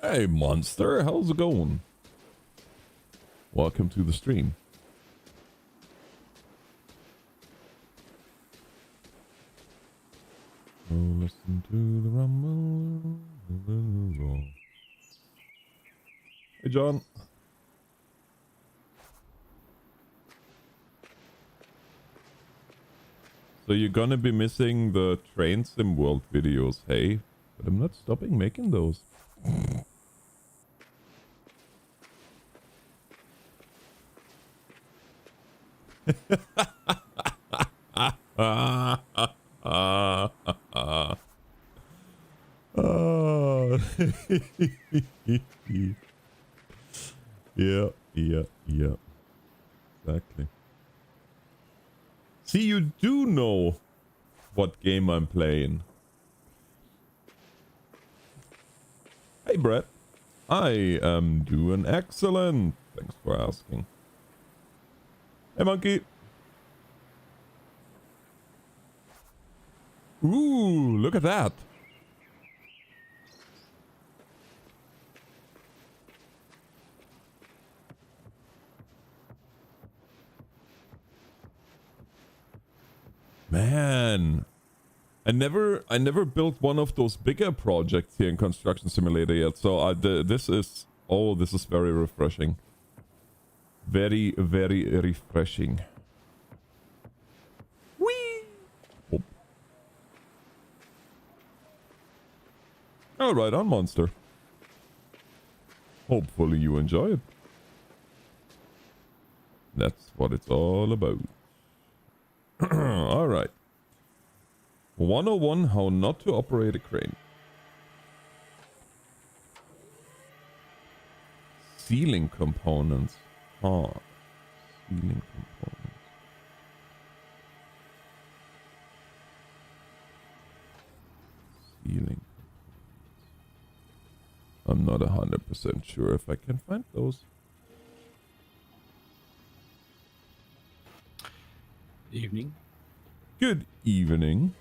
Hey, monster, how's it going? Welcome to the stream. Oh, listen to the rumble. Hey, John. So you're gonna be missing the Train Sim World videos, hey? But I'm not stopping making those. Yeah. Exactly. See, you do know what game I'm playing. Hey, Brett. I am doing excellent. Thanks for asking. Hey, Monkey. Ooh, look at that. Man, I never built one of those bigger projects here in Construction Simulator yet. So this is very refreshing. Very refreshing. Whee! Oh. All right, on monster. Hopefully you enjoy it. That's what it's all about. All right. 101 how not to operate a crane. Ceiling components. Ceiling components. Ceiling. I'm not 100% sure if I can find those. Evening. Good evening.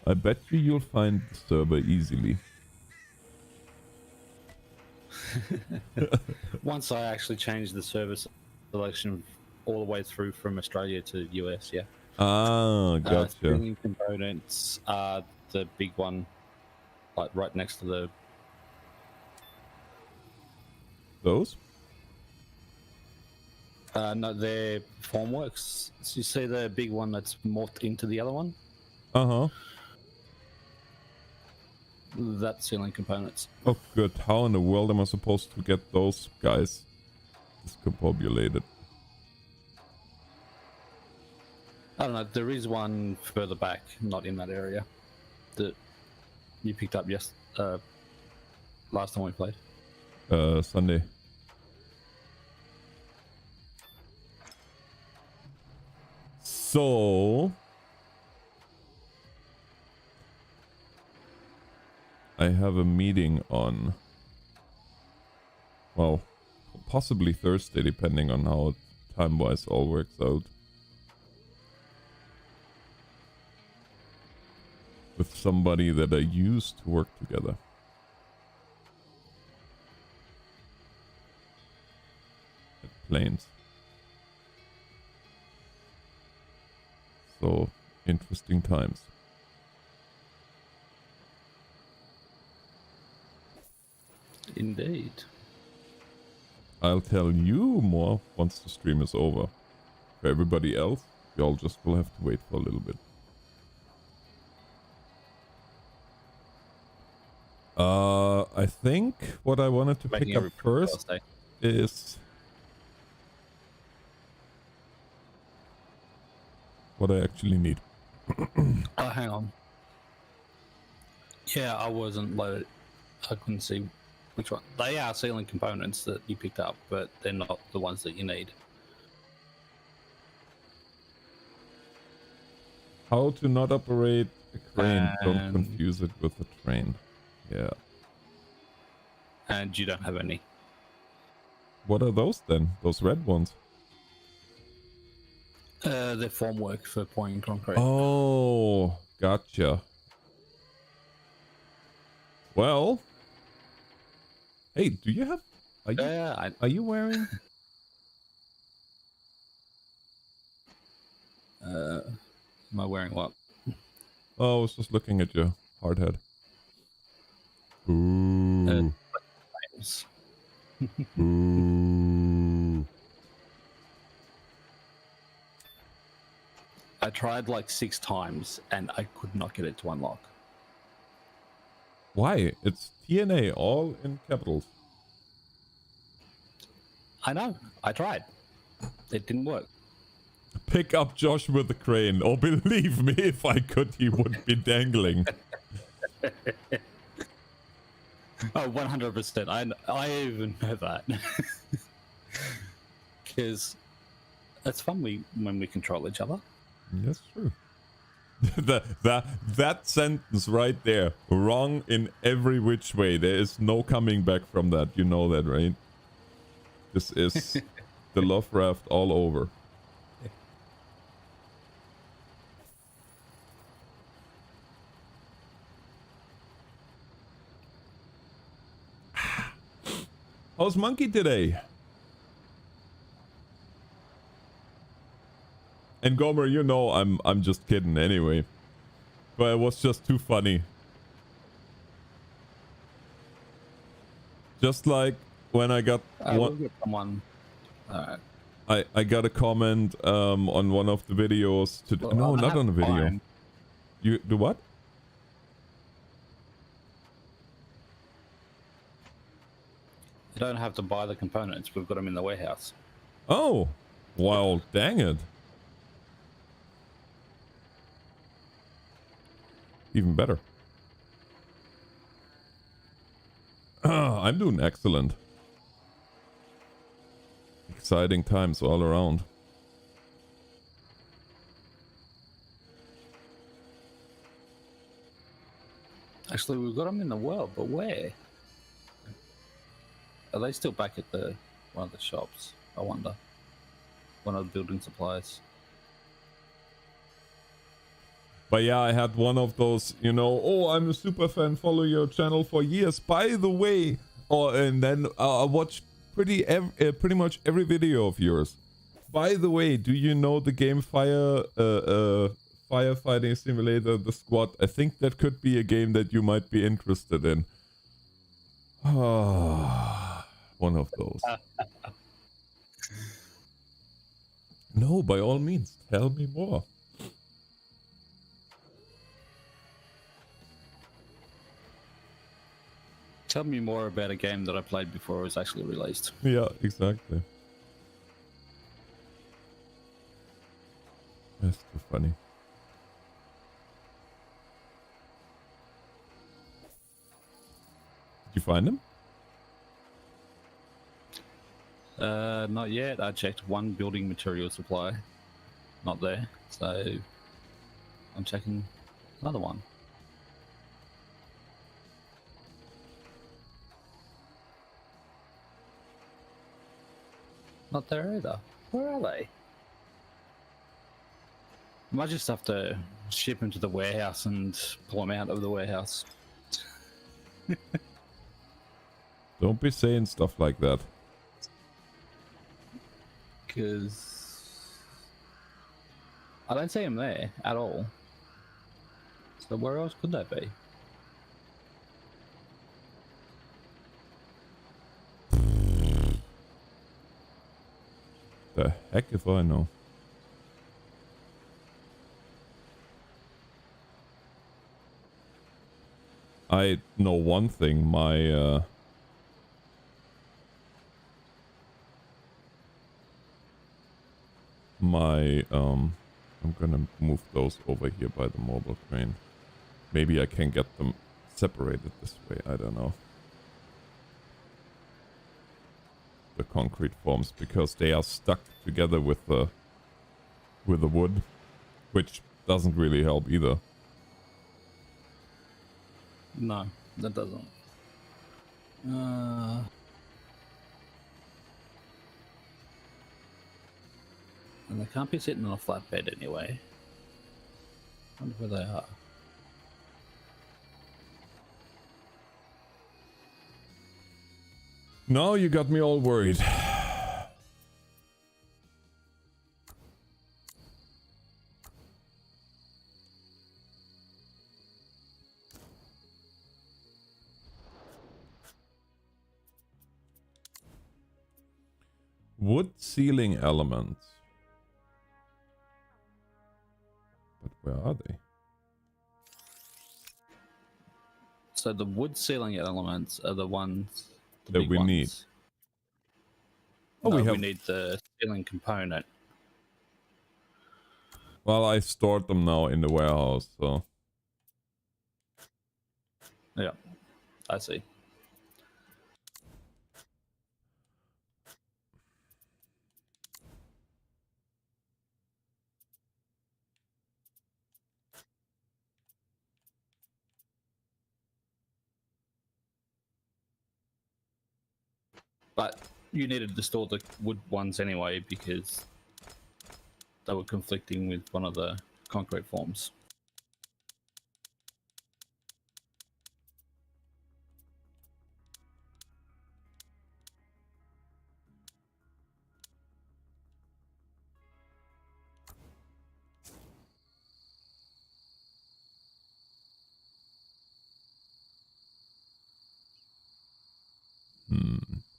I bet you'll find the server easily. Once I actually changed the service selection all the way through from Australia to US, yeah. Ah, gotcha. Streaming components are the big one, like right next to the... Those? No, they're formworks. So you see the big one that's morphed into the other one? Uh-huh. That's ceiling components. Oh, good. How in the world am I supposed to get those guys discombobulated? I don't know. There is one further back, not in that area, that you picked up last time we played. Sunday. So I have a meeting on, well, possibly Thursday, depending on how time-wise all works out. With somebody that I used to work together. At Plains. So, interesting times. Indeed. I'll tell you more once the stream is over. For everybody else, y'all just will have to wait for a little bit. I think what I wanted to pick up first is what I actually need. Oh, hang on. Yeah, I wasn't loaded. I couldn't see which one. They are ceiling components that you picked up, but they're not the ones that you need. How to not operate a crane. Don't And- confuse it with a train. Yeah. And you don't have any. What are those then? Those red ones? They're formwork for pouring concrete. Oh, gotcha. Well, hey, do you have? Are you wearing? Am I wearing what? Oh, I was just looking at your hard head. Ooh. Ooh. I tried like 6 times and I could not get it to unlock. Why? It's TNA, all in capitals. I know. I tried. It didn't work. Pick up Josh with the crane. Oh, believe me, if I could, he would be dangling. Oh, 100%. I even know that. Because it's fun when we control each other. That's true. That sentence right there, wrong in every which way. There is no coming back from that. You know that, right? This is the love raft all over. How's Monkey today? And Gomer, you know I'm just kidding anyway. But it was just too funny. Just like when I got We'll get someone. Alright. I got a comment on one of the videos to Well, no, I not have on the video. mine. You do what? You don't have to buy the components. We've got them in the warehouse. Oh, well, dang it. Even better. I'm doing excellent. Exciting times all around. Actually, we've got them in the world, but where? Are they still back at one of the shops? I wonder. One of the building supplies. But yeah, I had one of those, you know, oh, I'm a super fan, follow your channel for years. By the way, and then I watched pretty much every video of yours. By the way, do you know the game Firefighting Simulator, The Squad? I think that could be a game that you might be interested in. One of those. No, by all means, tell me more. Tell me more about a game that I played before it was actually released. Yeah, exactly. That's too funny. Did you find him? Not yet. I checked one building material supply. Not there. So I'm checking another one. Not there either. Where are they? I might just have to ship them to the warehouse and pull them out of the warehouse. Don't be saying stuff like that. Because I don't see them there at all. So where else could they be? The heck if I know. I know one thing, my I'm gonna move those over here by the mobile crane. Maybe I can get them separated this way. I don't know. The concrete forms, because they are stuck together with the wood, which doesn't really help either. No, that doesn't. And they can't be sitting on a flatbed anyway. I wonder where they are. Now you got me all worried. Wood ceiling elements. But where are they? So the wood ceiling elements are the ones the that big we ones. need. Oh, No, we need the ceiling component. Well, I stored them now in the warehouse, so. Yeah, I see. But you needed to store the wood ones anyway because they were conflicting with one of the concrete forms.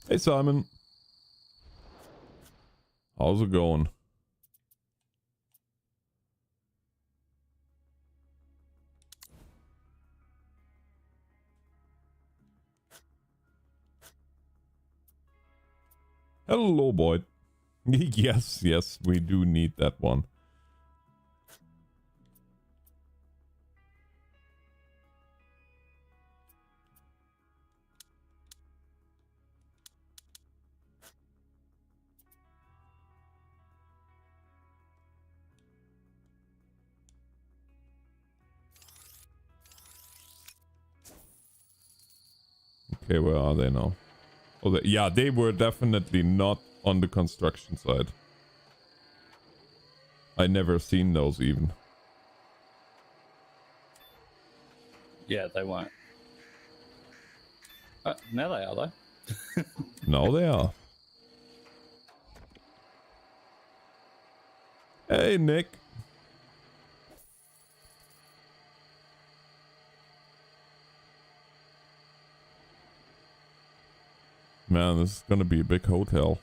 Hey, Simon. How's it going? Hello, boy. Yes, yes, we do need that one. Okay, where are they now? Oh, yeah, they were definitely not on the construction side. I never seen those even. Yeah, they weren't. Now they are, though. Now they are. Hey, Nick. Man, this is gonna be a big hotel.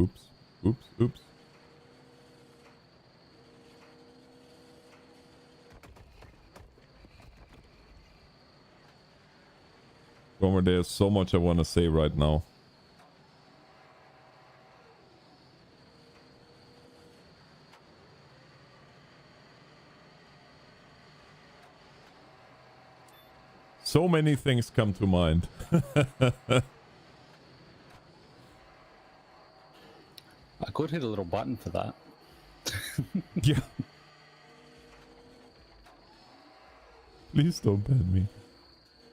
Oops, oops, oops. Gomer, there's so much I want to say right now. So many things come to mind. I could hit a little button for that. Yeah. Please don't ban me.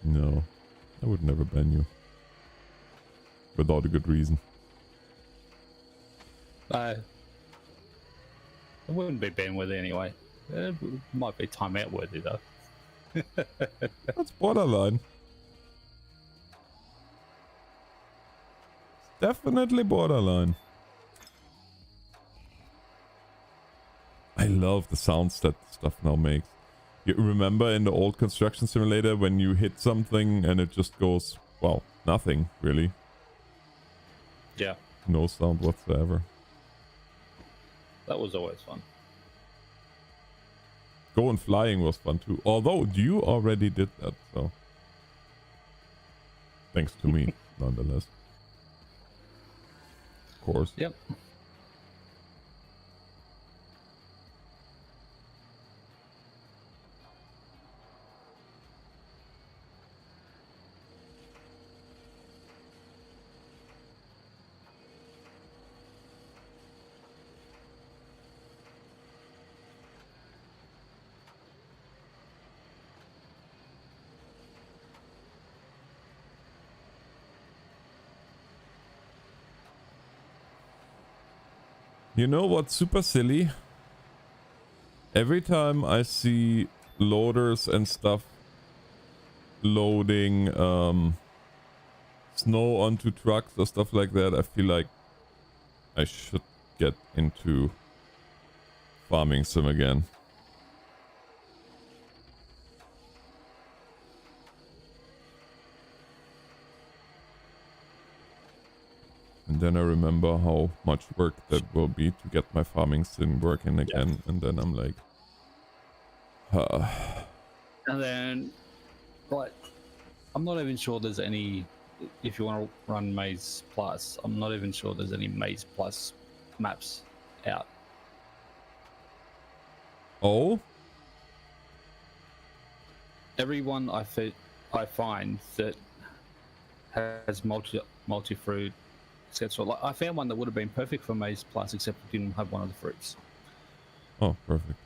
No, I would never ban you. Without a good reason. It wouldn't be ban worthy anyway. It might be timeout worthy though. That's borderline. It's definitely borderline. I love the sounds that stuff now makes. You remember in the old construction simulator when you hit something and it just goes, well, nothing really. Yeah. No sound whatsoever. That was always fun. going flying was fun too. Although you already did that, so thanks to me, nonetheless. Of course. Yep. You know what's super silly? Every time I see loaders and stuff loading snow onto trucks or stuff like that, I feel like I should get into farming sim again. And then I remember how much work that will be to get my farming sim working again. And then I'm like, And then, right, I'm not even sure there's any. If you want to run Maze Plus, I'm not even sure there's any Maze Plus maps out. Oh? Everyone I find that has multi-fruit, etc. Like I found one that would have been perfect for Maze Plus, except it didn't have one of the fruits. Oh, perfect.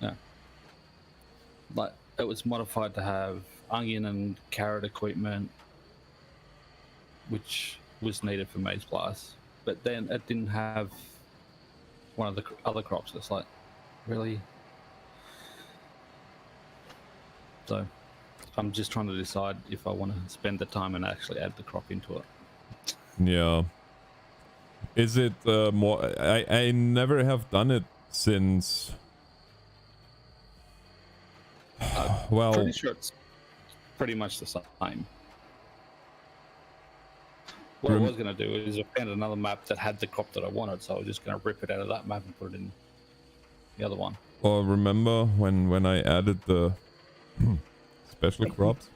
Yeah. Like it was modified to have onion and carrot equipment, which was needed for Maze Plus, but then it didn't have one of the other crops. It's like, really? So I'm just trying to decide if I want to spend the time and actually add the crop into it. Yeah. Is it more... I never have done it since... well... Pretty sure it's pretty much the same. What I was going to do is I found another map that had the crop that I wanted, so I was just going to rip it out of that map and put it in the other one. Or remember when I added the special crops?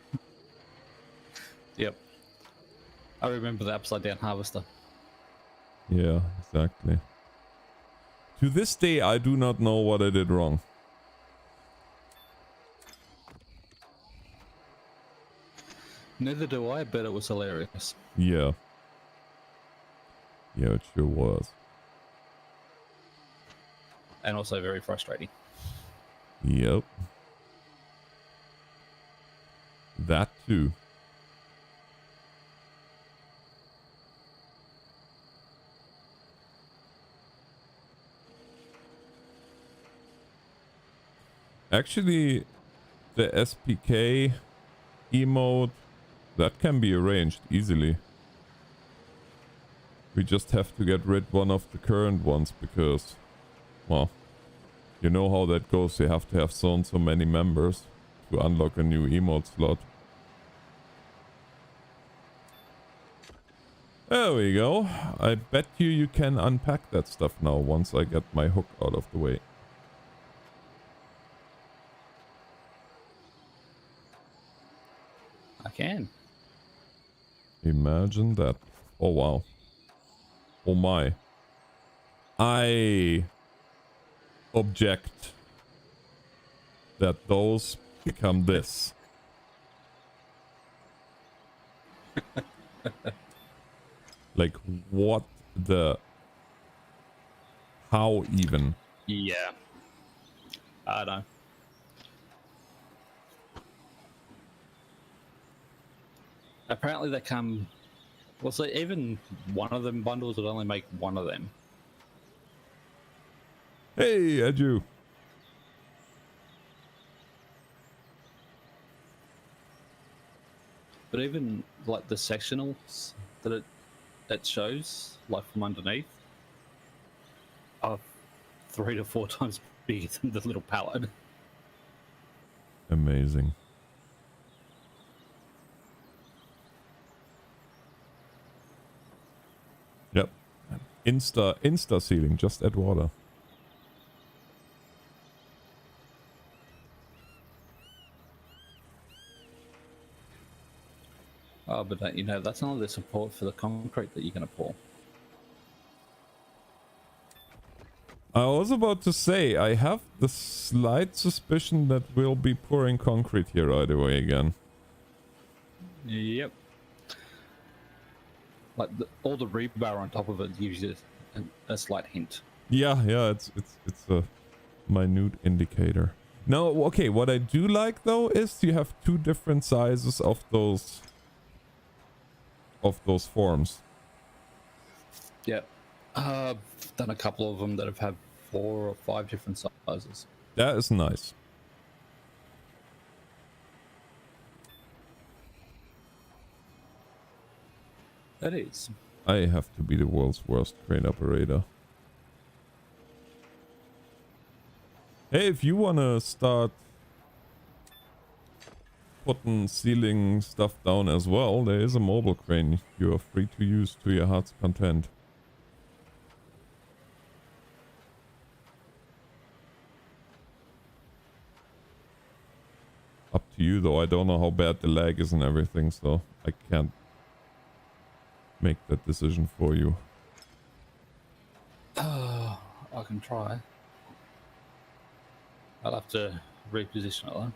Yep. I remember the upside down harvester. Yeah, exactly. To this day, I do not know what I did wrong. Neither do I, but it was hilarious. Yeah. Yeah, it sure was. And also very frustrating. Yep. That too. Actually, the SPK emote, that can be arranged easily. We just have to get rid one of the current ones because, well, you know how that goes. You have to have so and so many members to unlock a new emote slot. There we go. I bet you can unpack that stuff now once I get my hook out of the way. I can. Imagine that. Oh wow. Oh my. I object that those become this. Like what the... how even? Yeah. I don't know. Apparently they come... Well, so even one of them bundles would only make one of them. Hey, Edu. But even like the sectionals that it shows, like from underneath, are 3 to 4 times bigger than the little pallet. Amazing. Yep. Insta sealing, just add water. but don't you know that's only the support for the concrete that you're going to pour. I was about to say, I have the slight suspicion that we'll be pouring concrete here right away again. Yep. Like all the rebar on top of it gives you a slight hint. Yeah, it's a minute indicator. Now, okay, what I do like though is you have two different sizes of those forms. Yep. I've done a couple of them that have had 4 or 5 different sizes. That is nice. That is. I have to be the world's worst crane operator. Hey, if you wanna start putting ceiling stuff down as well, there is a mobile crane you are free to use to your heart's content. Up to you though, I don't know how bad the lag is and everything, so I can't make that decision for you. I can try. I'll have to reposition it though.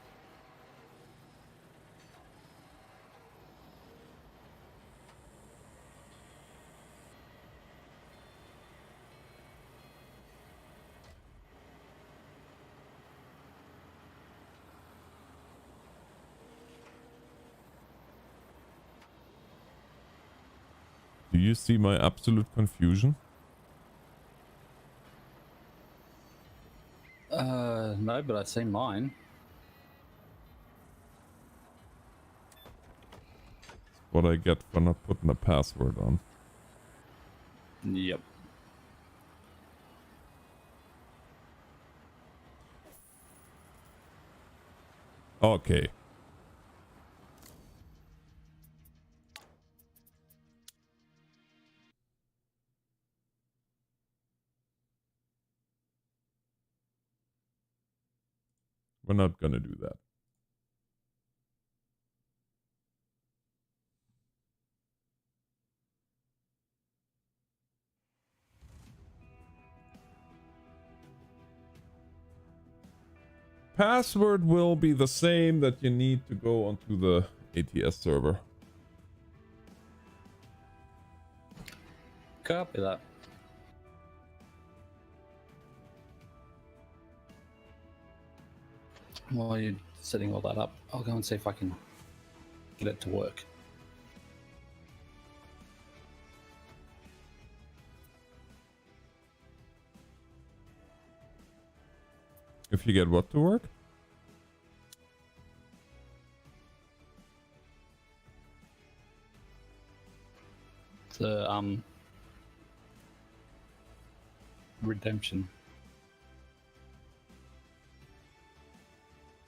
Do you see my absolute confusion? No, but I see mine. What I get for not putting a password on. Yep. Okay. We're not gonna do that. Password will be the same that you need to go onto the ATS server. Copy that. While you're setting all that up, I'll go and see if I can get it to work. If you get what to work? The redemption.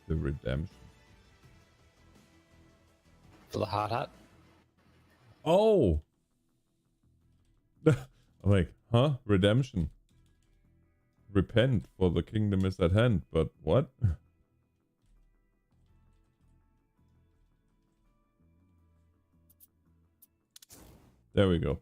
The redemption. For the hard hat. Oh! I'm like, huh? Redemption. Repent, for the kingdom is at hand. But what? There we go.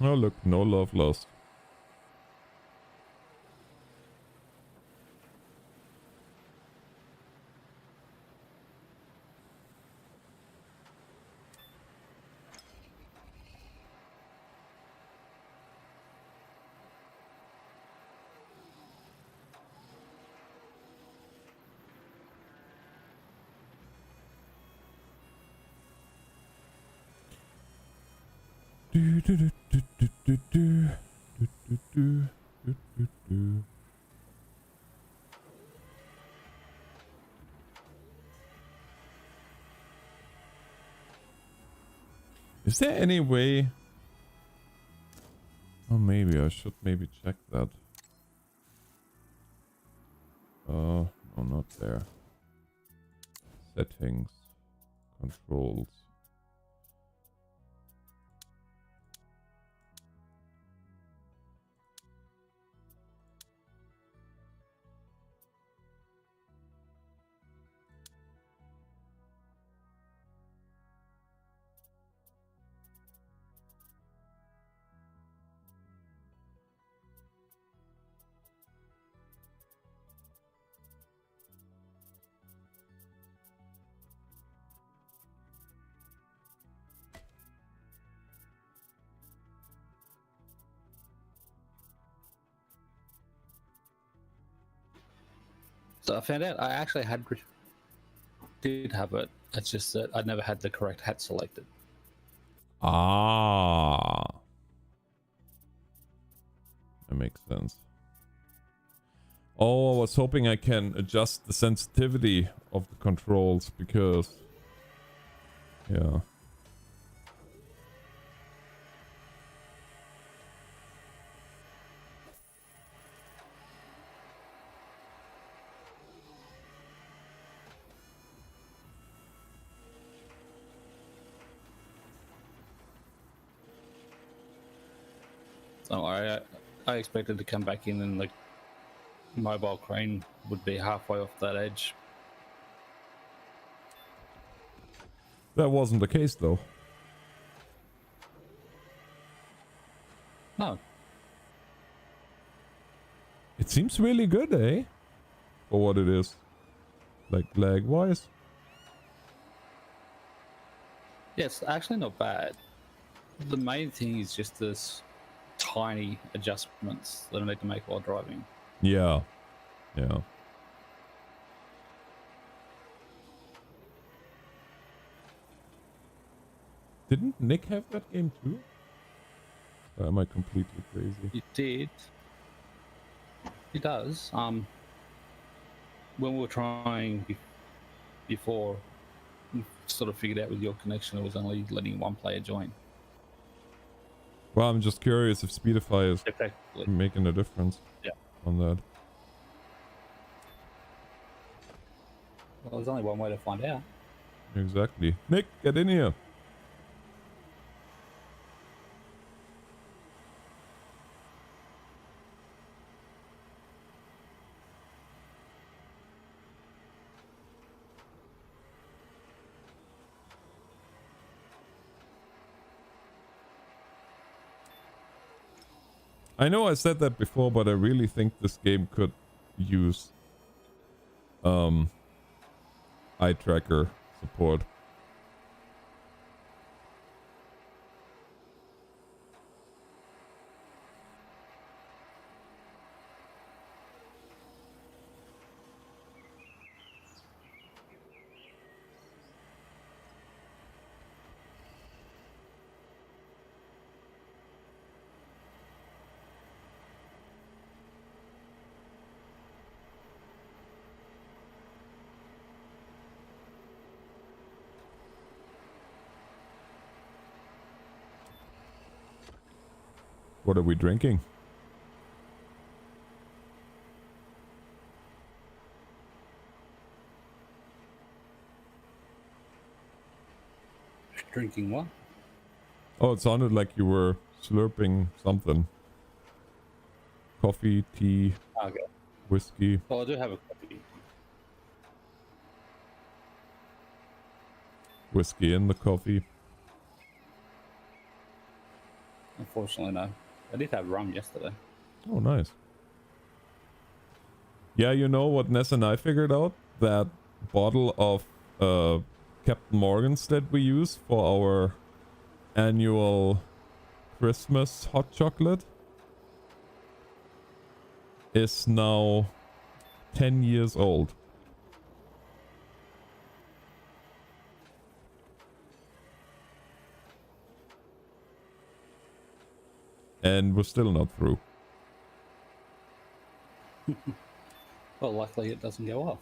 Oh look, no love lost. Do, do, do, do, do, do, do. Do, do, do, do, do, do. Is there any way Oh, maybe I should check that. No, not there. Settings, controls. So I found out I actually did have it. It's just that I never had the correct hat selected. Ah, that makes sense. Oh, I was hoping I can adjust the sensitivity of the controls because, yeah. So I expected to come back in and the mobile crane would be halfway off that edge. That wasn't the case though. No, It seems really good, eh? For what it is. Like lag-wise. yeah, it's actually not bad. The main thing is just this tiny adjustments that I need to make while driving. Yeah. Yeah. Didn't Nick have that game too? Or am I completely crazy? It did. It does. When we were trying before, we sort of figured out with your connection it was only letting one player join. Well, I'm just curious if Speedify is Effectively. making a difference on that. Well, there's only one way to find out. Exactly. Nick, get in here. I know I said that before, but I really think this game could use eye tracker support. What are we drinking? Drinking what? Oh, it sounded like you were slurping something. Coffee, tea, Okay. whiskey. Well, I do have a copy. Whiskey in the coffee. Unfortunately, no. I did have rum yesterday. Oh, nice. Yeah, you know what Ness and I figured out? That bottle of Captain Morgan's that we use for our annual Christmas hot chocolate is now 10 years old. And we're still not through. Well, luckily it doesn't go off.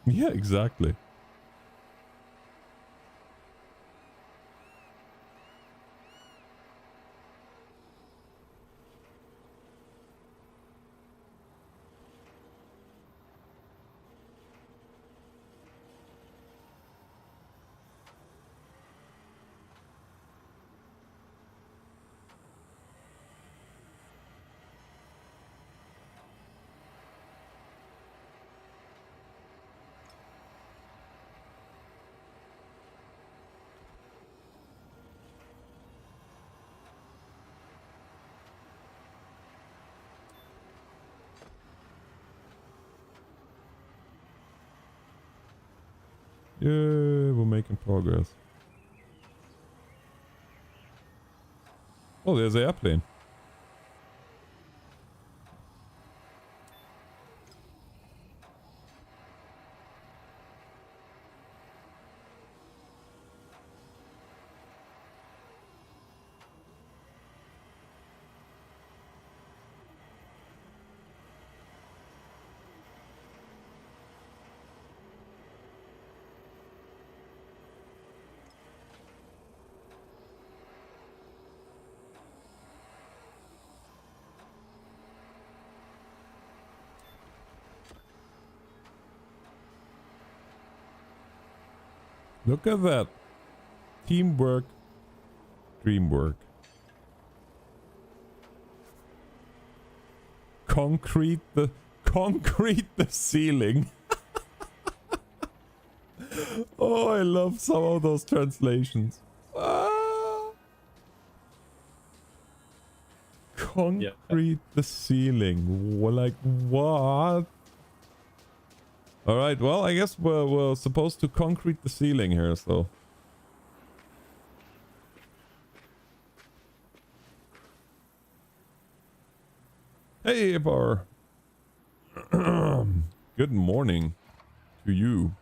Yeah, exactly. Yeah, we're making progress. Oh, there's an airplane. Look at that. Teamwork. Dreamwork. Concrete the ceiling. Oh, I love some of those translations. Ah. Concrete the ceiling. Like what? All right. Well, I guess we're supposed to concrete the ceiling here, so. Hey, Bar. Good morning to you.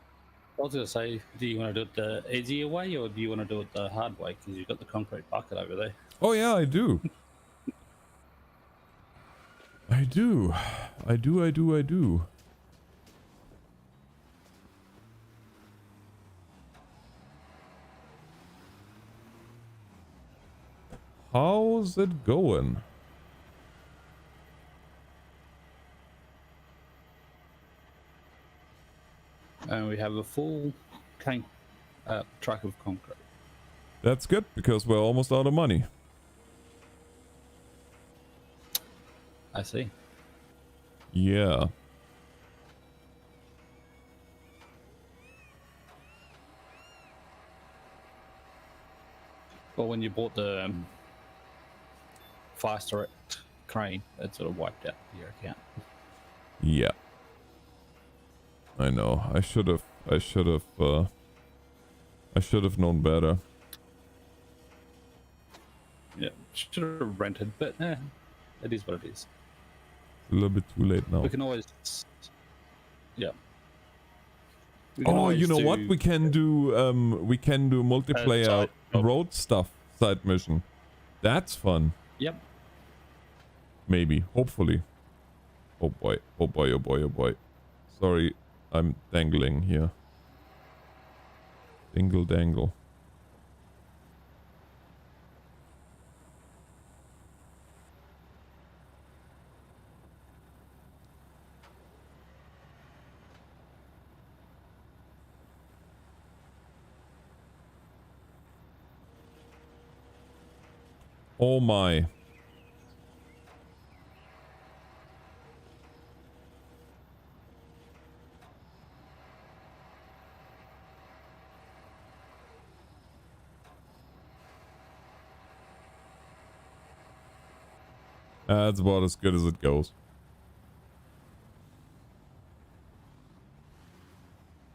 I was going to say, do you want to do it the easier way or do you want to do it the hard way? Because you've got the concrete bucket over there. Oh yeah, I do. I do. I do. How's it going? And we have a full truck of concrete. That's good because we're almost out of money. I see. Yeah. Well, when you bought the fast erect crane, it sort of wiped out your account. Yeah. I know. I should have known better. Yeah, should have rented, but it is what it is. A little bit too late now. We can always, yeah. Oh, you know what? We can do multiplayer road stuff side mission. That's fun. Yep. Maybe. Hopefully. Oh boy. Oh boy. Oh boy. Oh boy. Sorry. I'm dangling here. Dingle dangle. Oh my. That's about as good as it goes.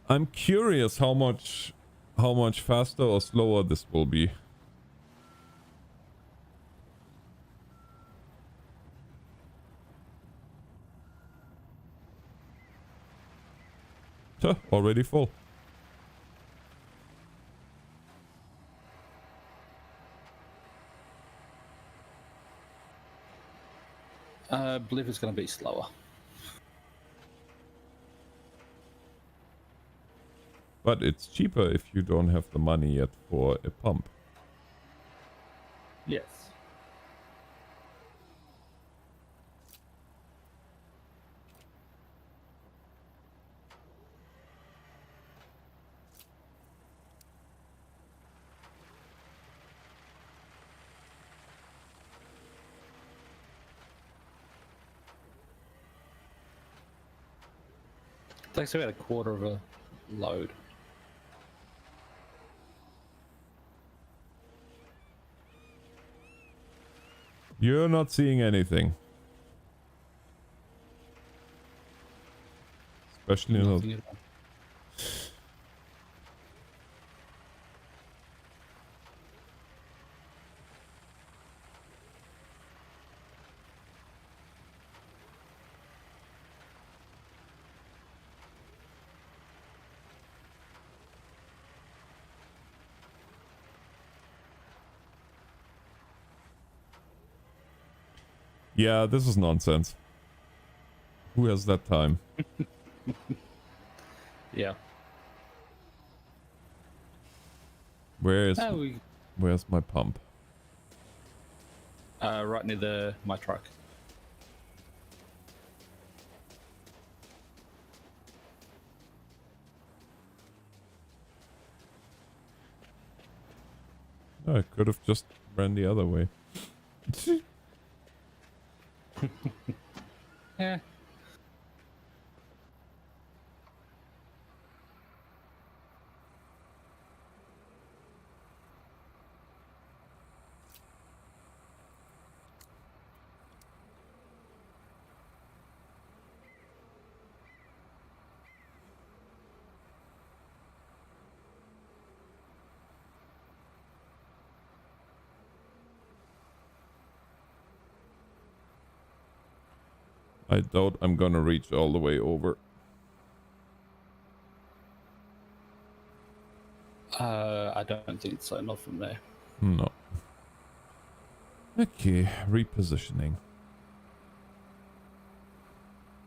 I'm curious how much faster or slower this will be. Tuh, already full. I believe it's going to be slower. But it's cheaper if you don't have the money yet for a pump. Yes. It takes about a quarter of a load. You're not seeing anything. Especially not. Yeah, this is nonsense. Who has that time? Yeah. Where's We my pump? right near my truck. I could have just ran the other way. Yeah. I doubt I'm gonna reach all the way over. I don't think so. Not from there. No. Okay, repositioning.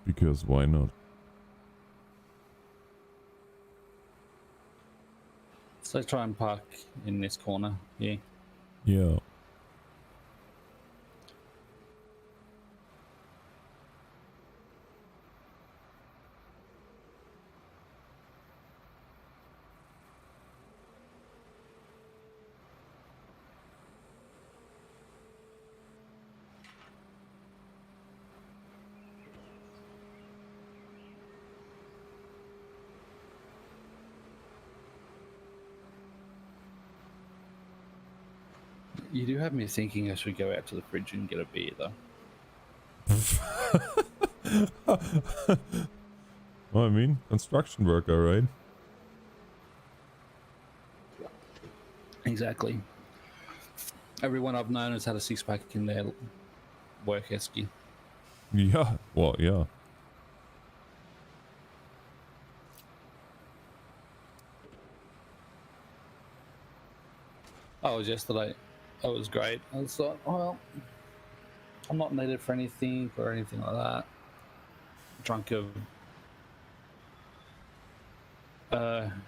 Because why not? So try and park in this corner here. Yeah. You do have me thinking I should go out to the fridge and get a beer, though. Well, I mean, construction worker, right? Exactly. Everyone I've known has had a six-pack in their work esky. Yeah. Well, yeah. I was yesterday. That was great. I was like, well, I'm not needed for anything or anything like that. Drunk of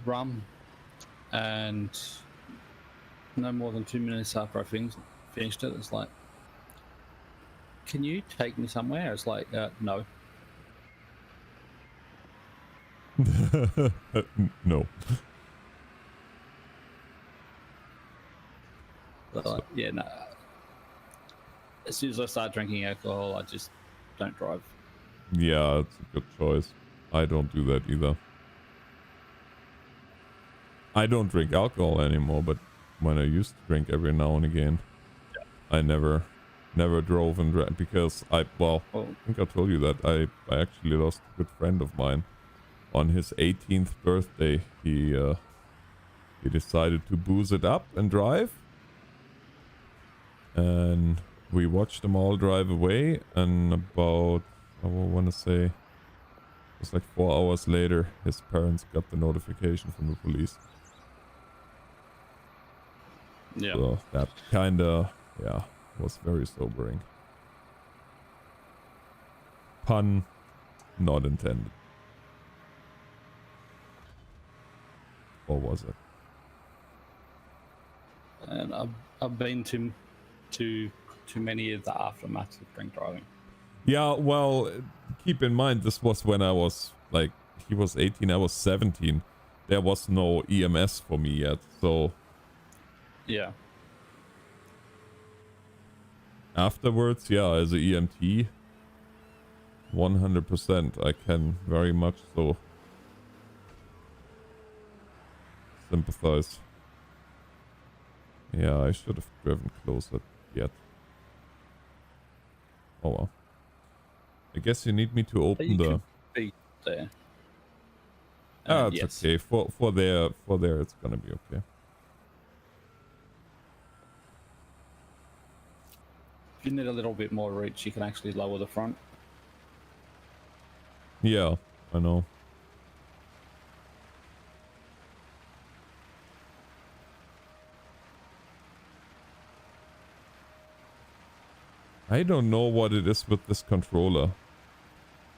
rum, and no more than 2 minutes after I finished it, it's like, can you take me somewhere? It's like, no. No. But, yeah, no. As soon as I start drinking alcohol, I just don't drive. Yeah, it's a good choice. I don't do that either. I don't drink alcohol anymore, but when I used to drink every now and again, I never drove and drank because I think I told you that I actually lost a good friend of mine on his 18th birthday. He decided to booze it up and drive, and we watched them all drive away, and about, I want to say, it was like 4 hours later, his parents got the notification from the police. Yeah. So that kinda, yeah, was very sobering. Pun not intended. Or was it? And I've been to too many of the aftermaths of drink driving. Yeah, well, keep in mind, this was when I was, like, he was 18, I was 17. There was no EMS for me yet, so... Yeah. Afterwards, yeah, as a EMT, 100%, I can very much so sympathize. Yeah, I should have driven closer yet. Oh well. I guess you need me to open the... Be there. Ah, it's yes. okay. For there, it's gonna be okay. If you need a little bit more reach, you can actually lower the front. Yeah, I know. I don't know what it is with this controller.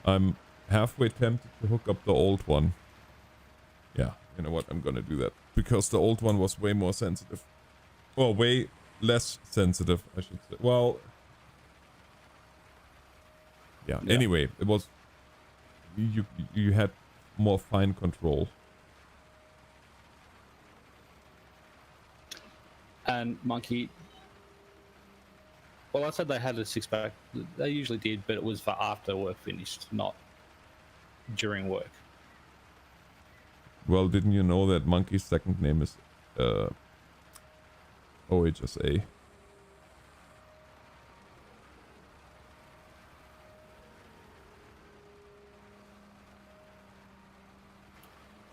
I'm halfway tempted to hook up the old one. Yeah, you know what? I'm gonna do that. Because the old one was way more sensitive. Well, way less sensitive, I should say. Well, yeah. Anyway, it was... You had more fine control. And Monkey, well, I said they had a 6-pack. They usually did, but it was for after work finished, not during work. Well, didn't you know that Monkey's second name is OHSA?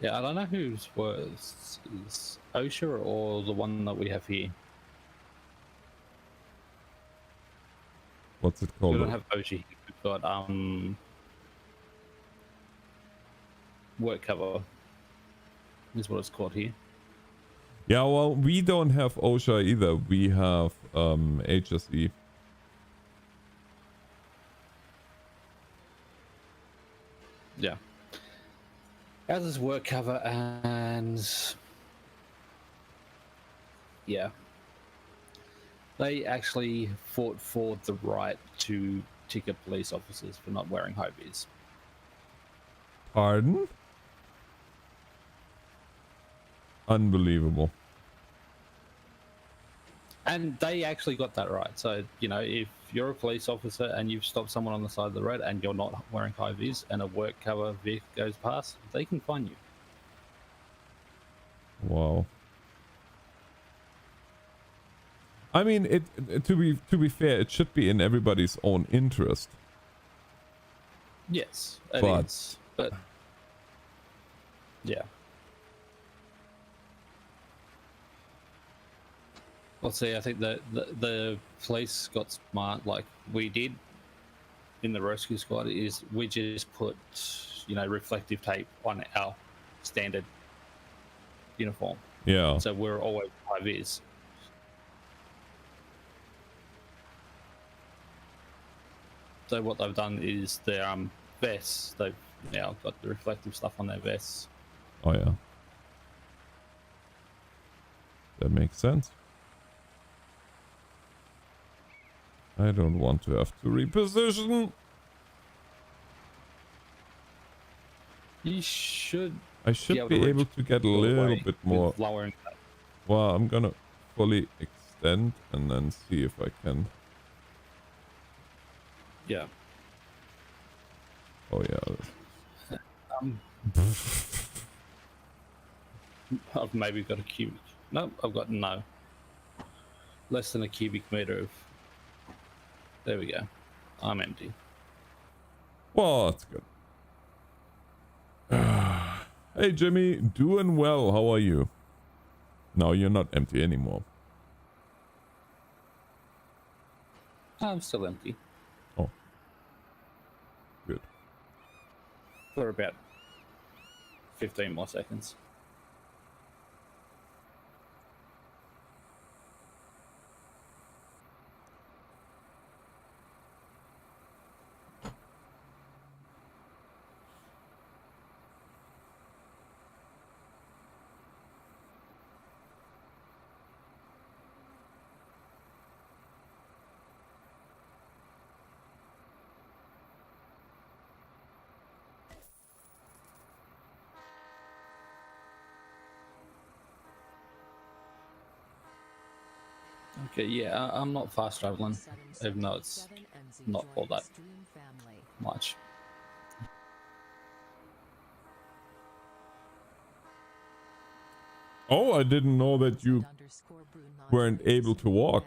Yeah, I don't know whose was is OSHA or the one that we have here. What's it We called? don't have OSHA here. We've got work cover is what it's called here. Yeah, well, we don't have OSHA either. We have HSE. Yeah. Ours is work cover and yeah. They actually fought for the right to ticket police officers for not wearing high vis. Pardon? Unbelievable. And they actually got that right. So, you know, if you're a police officer and you've stopped someone on the side of the road and you're not wearing high vis and a work cover vehicle goes past, they can fine you. Wow. I mean, to be fair, it should be in everybody's own interest. Yes, it But- is. But yeah. Let's see, I think the police got smart like we did in the rescue squad is we just put, you know, reflective tape on our standard uniform. Yeah. So we're always high vis. So what they've done is their vests, they've now got the reflective stuff on their vests. Oh, yeah. That makes sense. I don't want to have to reposition. You should I should be able to get a little bit more. lowering that. Well, I'm gonna fully extend and then see if I can. Yeah. Oh, yeah. I've maybe got a cubic. No, I've got no. Less than a cubic meter of. There we go. I'm empty. Well, that's good. Hey, Jimmy, doing well. How are you? No, you're not empty anymore. I'm still empty. Oh. Good. For about 15 more seconds. Okay, yeah, I'm not fast traveling, even though it's not all that much. Oh, I didn't know that you weren't able to walk.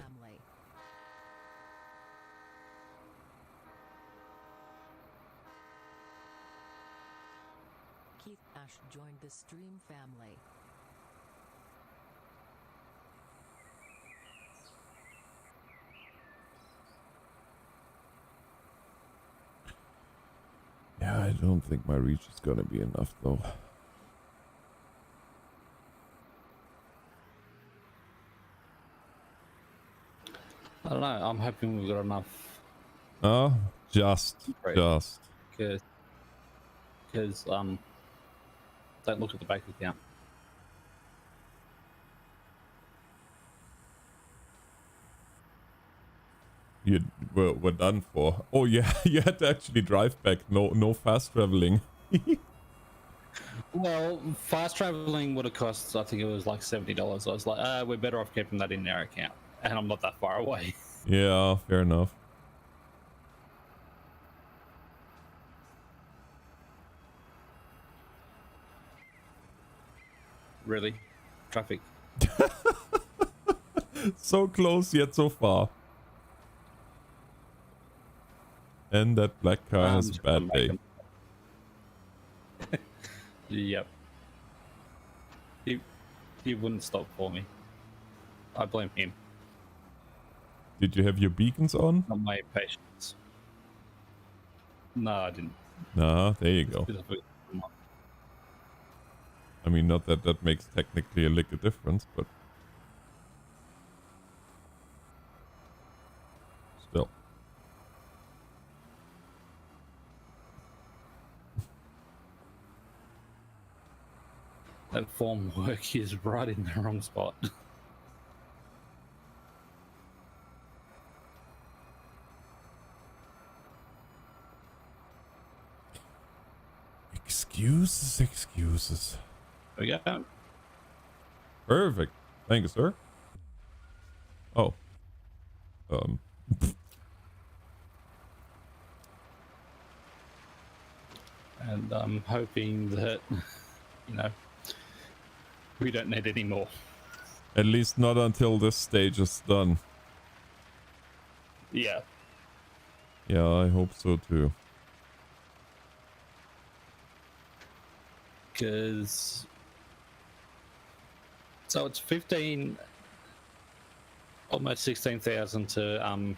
Keith Ash joined the stream family. Yeah, I don't think my reach is gonna be enough though. I don't know. I'm hoping we've got enough Just. Because don't look at the bank account. We're done for. Oh yeah, you had to actually drive back. No fast traveling. Well, fast traveling would have cost, I think it was like $70. I was like, we're better off keeping that in our account, and I'm not that far away. Yeah, fair enough. Really, traffic. So close yet so far. And that black car has a bad day. Yep. He wouldn't stop for me. I blame him. Did you have your beacons on? Not my patience. No, I didn't. Nah, there you go. I mean, not that that makes technically a lick of difference, but still. That form work is right in the wrong spot. Excuses. There we go. Perfect. Thank you, sir. Oh. And I'm hoping that, we don't need any more. At least not until this stage is done. Yeah. Yeah, I hope so too. Because so it's 15, almost 16,000 to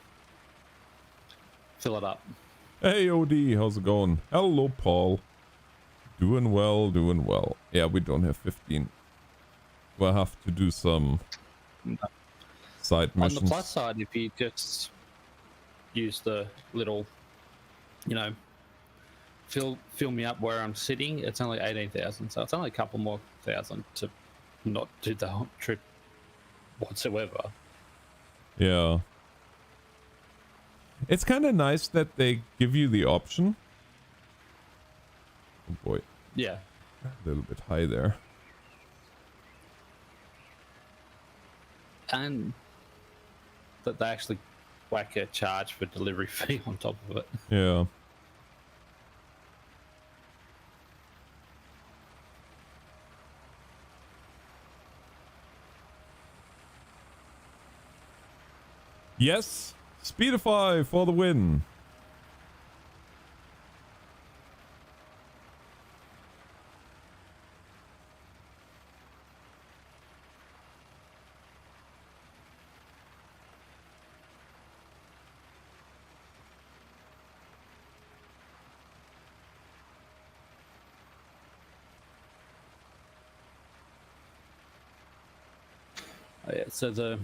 fill it up. Hey OD, how's it going? Hello Paul. Doing well. Yeah, we don't have 15. We'll have to do some side missions. On the plus side, if you just use the little, fill me up where I'm sitting, it's only 18,000. So it's only a couple more thousand to not do the whole trip whatsoever. Yeah. It's kind of nice that they give you the option. Oh boy. Yeah. A little bit high there. And that they actually whack a charge for delivery fee on top of it. Yeah. Yes, Speedify for the win. Oh, yeah, so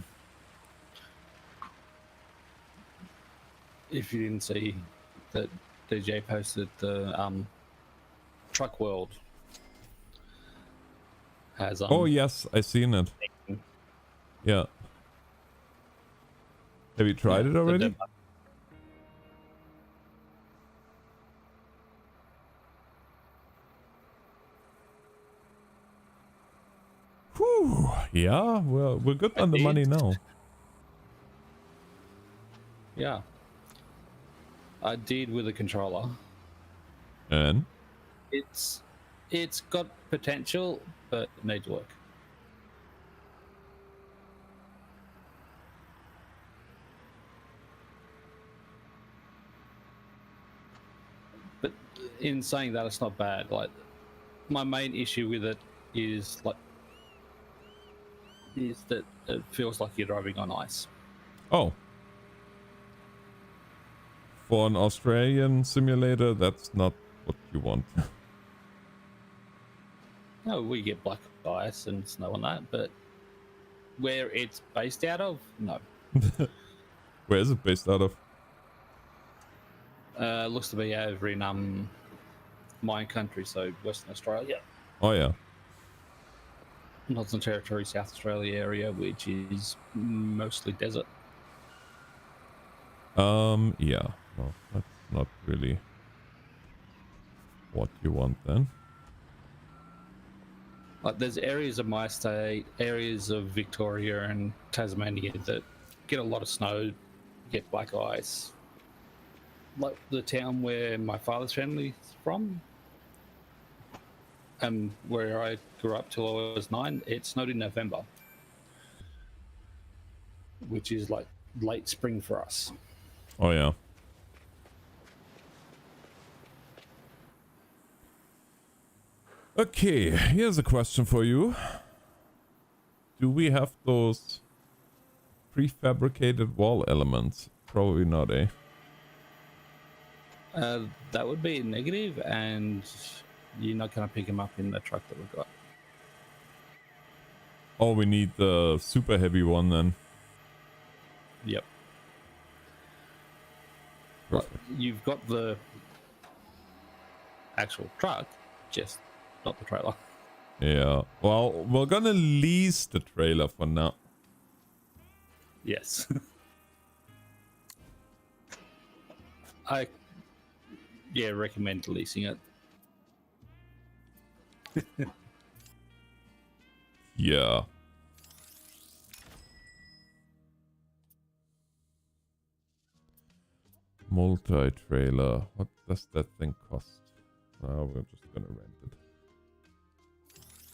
if you didn't see that DJ posted the Truck World has Oh yes, I seen it. Yeah. Have you tried it already? Whew. Yeah, well, we're good on the money now. Yeah. I did with a controller. And? It's got potential, but it needs work. But in saying that, it's not bad. Like, my main issue with it is that it feels like you're driving on ice. Oh. For an Australian simulator, that's not what you want. No, we get black ice and snow on that, but where it's based out of, no. Where is it based out of? Looks to be over in my country, so Western Australia, Oh yeah. Northern Territory, South Australia area, which is mostly desert. Yeah. No, that's not really what you want then. Like there's areas of my state, areas of Victoria and Tasmania that get a lot of snow, get black ice. Like the town where my father's family is from, and where I grew up till I was 9, it snowed in November, which is like late spring for us. Oh yeah. Okay, here's a question for you. Do we have those prefabricated wall elements? Probably not, eh? That would be a negative, and you're not going to pick them up in the truck that we've got. Oh, we need the super heavy one then. Yep. Perfect. You've got the actual truck, just not the trailer. Yeah. Well, we're gonna lease the trailer for now. Yes. I recommend leasing it. Yeah. Multi-trailer. What does that thing cost? We're just gonna rent it.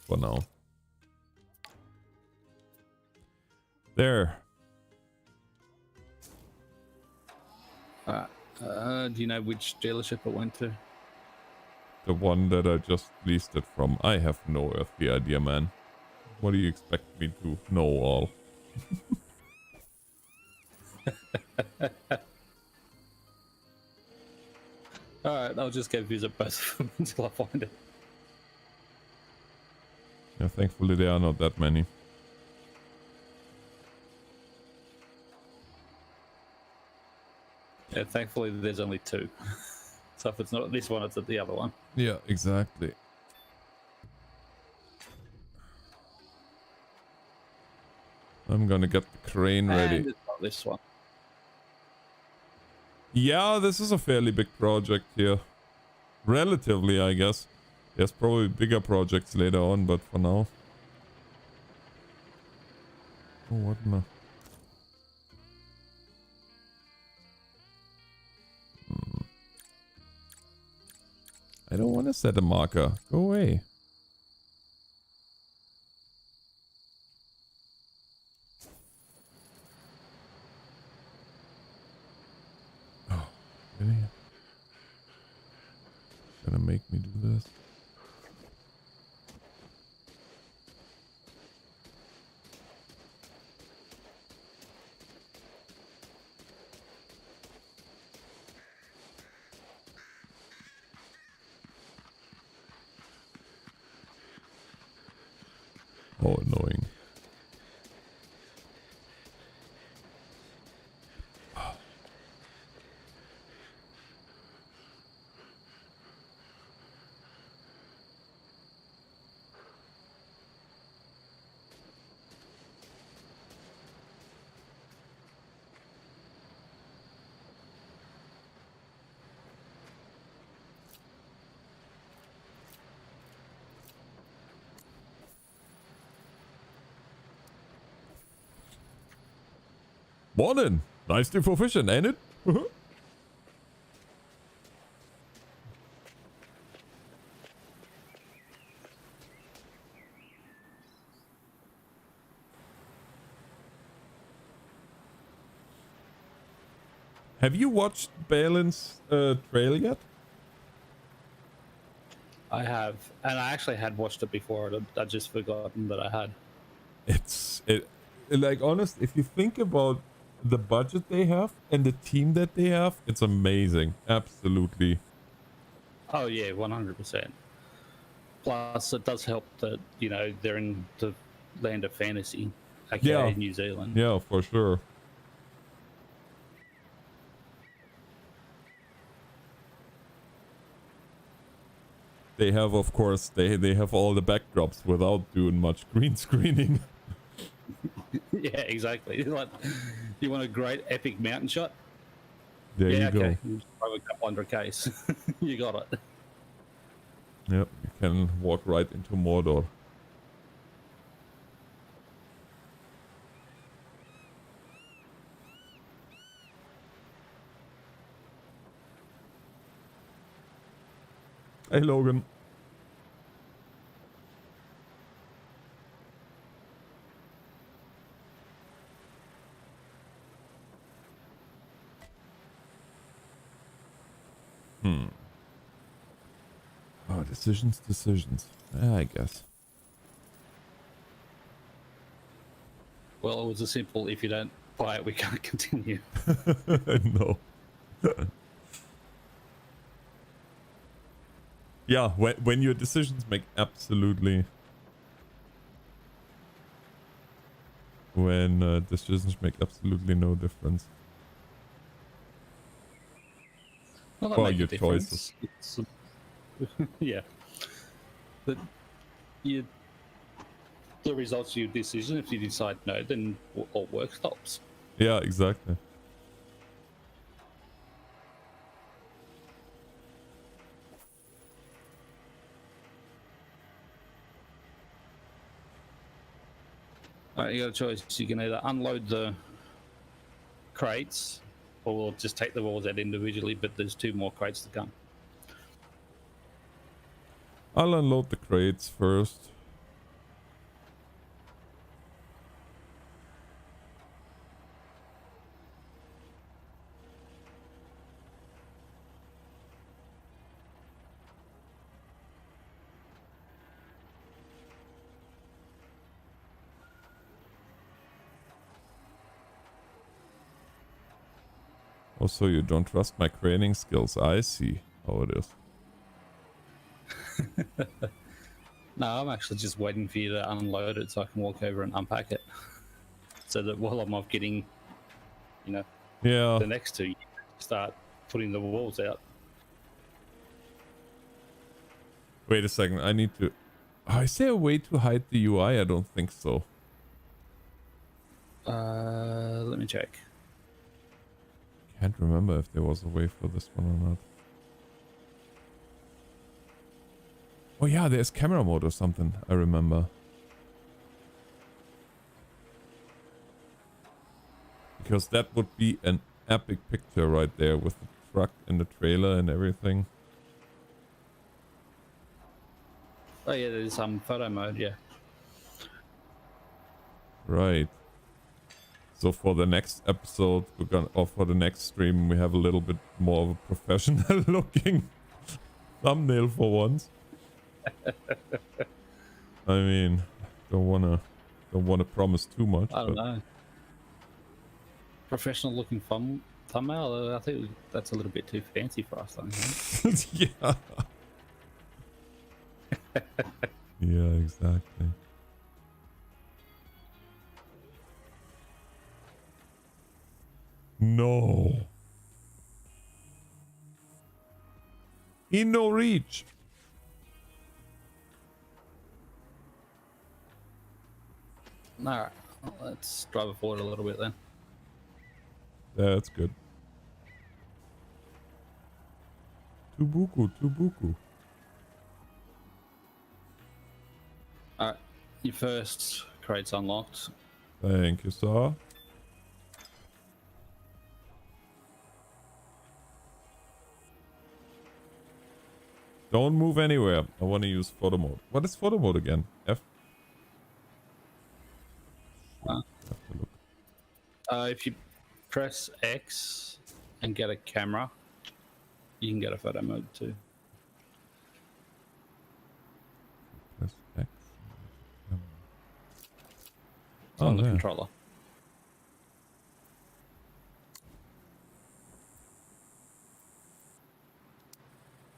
For now. There. Do you know which dealership it went to? The one that I just leased it from. I have no earthly idea, man. What do you expect me to know all? Alright, I'll just go visit both of them until I find it. Yeah, thankfully there are not that many. Yeah, thankfully there's only 2. So if it's not this one, it's at the other one. Yeah, exactly. I'm gonna get the crane ready. And it's not this one. Yeah, this is a fairly big project here. Relatively, I guess. There's probably bigger projects later on, but for now. Oh, what no? I don't want to set a marker. Go away. Oh, really? Gonna make me do this? Oh, annoying. Morning! Nice day for fishing, ain't it? Have you watched Balin's trail yet? I have, and I actually had watched it before. I'd just forgotten that I had. Like honest, if you think about the budget they have and the team that they have, it's amazing. Absolutely. Oh yeah, 100%. Plus, it does help that they're in the land of fantasy, aka Yeah. New Zealand. Yeah, for sure. they have, of course, they have all the backdrops without doing much green screening. Yeah, exactly. Like, you want a great epic mountain shot? There Yeah, you go. okay. You just throw a couple under a case. You got it. Yep, you can walk right into Mordor. Hey, Logan. Oh, decisions. Yeah, I guess. Well, it was a simple, if you don't buy it, we can't continue. No. Yeah, when your decisions make absolutely... When decisions make absolutely no difference. Well, that Well, make a your difference. choices. Yeah. But you, the results of your decision, if you decide no, then all work stops. Yeah, exactly. You got a choice. You can either unload the crates, or we'll just take the walls out individually, but there's 2 more crates to come. I'll unload the crates first. Also, you don't trust my craning skills. I see how it is. No, I'm actually just waiting for you to unload it so I can walk over and unpack it. So that while I'm off getting, Yeah. the next 2, you start putting the walls out. Wait a second. I need to... Oh, is there a way to hide the UI? I don't think so. Let me check. Can't remember if there was a way for this one or not. Oh yeah, there's camera mode or something. I remember. Because that would be an epic picture right there with the truck and the trailer and everything. Oh yeah, there's some photo mode. Yeah. Right. So for the next episode, we're gonna, or for the next stream, we have a little bit more of a professional looking thumbnail for once. I mean, don't wanna promise too much. I don't know. Professional looking thumbnail. I think that's a little bit too fancy for us, don't you think? Yeah. Yeah, exactly. No. In no reach. All right, well, let's drive it forward a little bit then. Yeah, that's good. Tubuku. All right, your first crate's unlocked. Thank you, sir. Don't move anywhere. I want to use photo mode. What is photo mode again? F? Uh, Have to look. If you press X and get a camera, you can get a photo mode too. Press X. It's on the there. controller.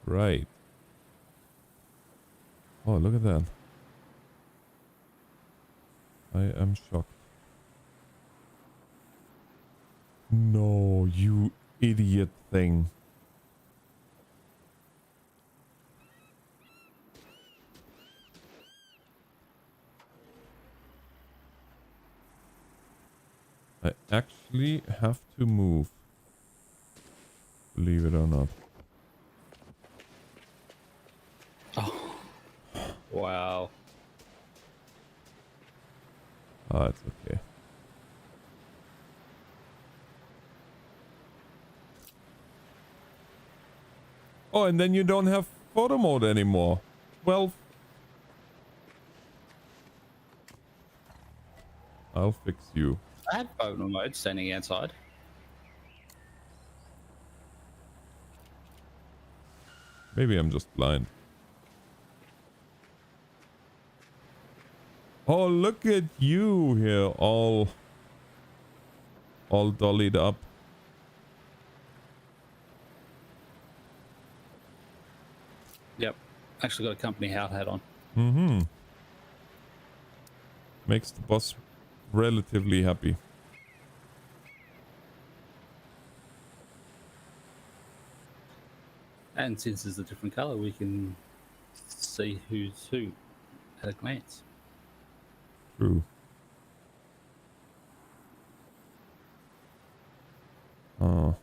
Right. Oh, look at that. I am shocked. No, you idiot thing. actually have to move. Believe it or not. Oh, wow. Ah, it's okay. Oh, and then you don't have photo mode anymore. Well, I'll fix you. I had photo mode standing outside. Maybe I'm just blind. Oh, look at you here, all dollied up. Yep. Actually got a company hat on. Mm-hmm. Makes the boss relatively happy. And since it's a different color, we can see who's who at a glance. True. Oh.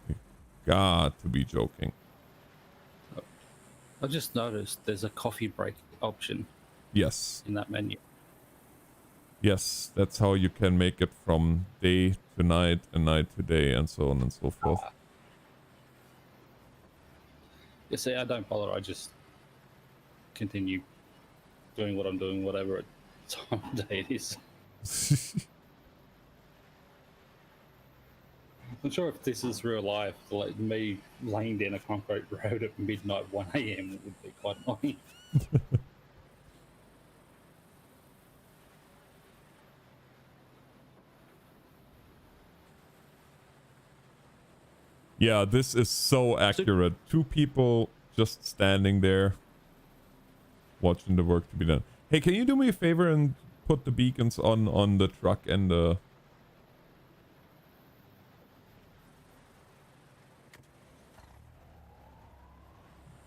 You got to be joking. I just noticed there's a coffee break option Yes. in that menu. Yes, that's how you can make it from day to night and night to day and so on and so forth. You see, I don't bother. I just continue doing what I'm doing, whatever time of day it is. I'm sure if this is real life, like me laying down a concrete road at midnight, 1 a.m. would be quite annoying. Yeah, this is so accurate. Two people just standing there watching the work to be done. Hey, can you do me a favor and put the beacons on the truck and the...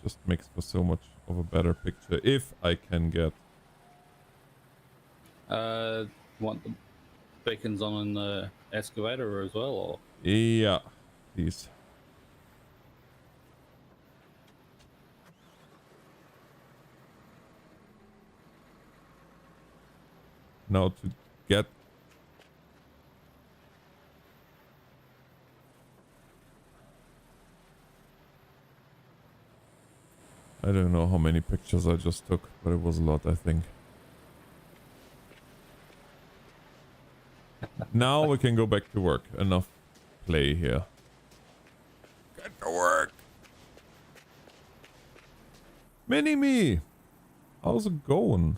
Just makes for so much of a better picture if I can get... Want the beacons on in the excavator as well, or? Yeah, these. Now to get... I don't know how many pictures I just took, but it was a lot, I think. Now we can go back to work. Enough play here. Get to work! Mini-Me! How's it going?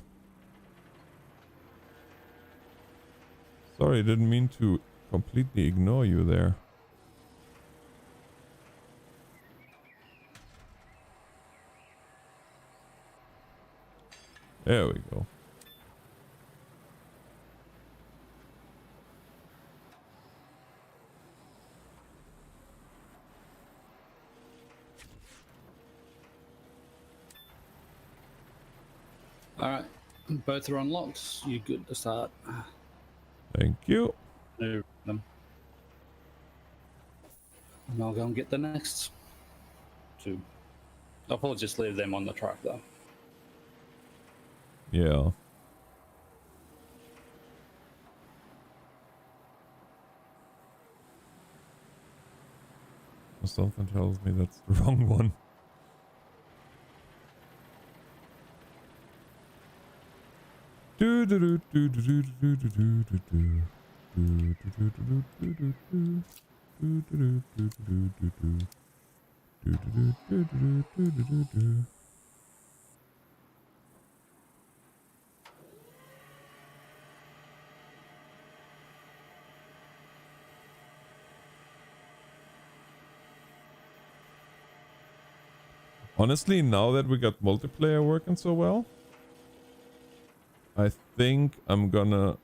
Sorry, didn't mean to completely ignore you there. There we go. Alright, both are unlocked. You good to start? Thank you. Move them. And I'll go and get the next two. I'll probably just leave them on the truck though. Yeah. Something tells me that's the wrong one. Do do do do do do do do do do do. Do do do do do do do. Do do do do do do. Do do do do do do do do. Honestly, now that we got multiplayer working so well, I think I'm gonna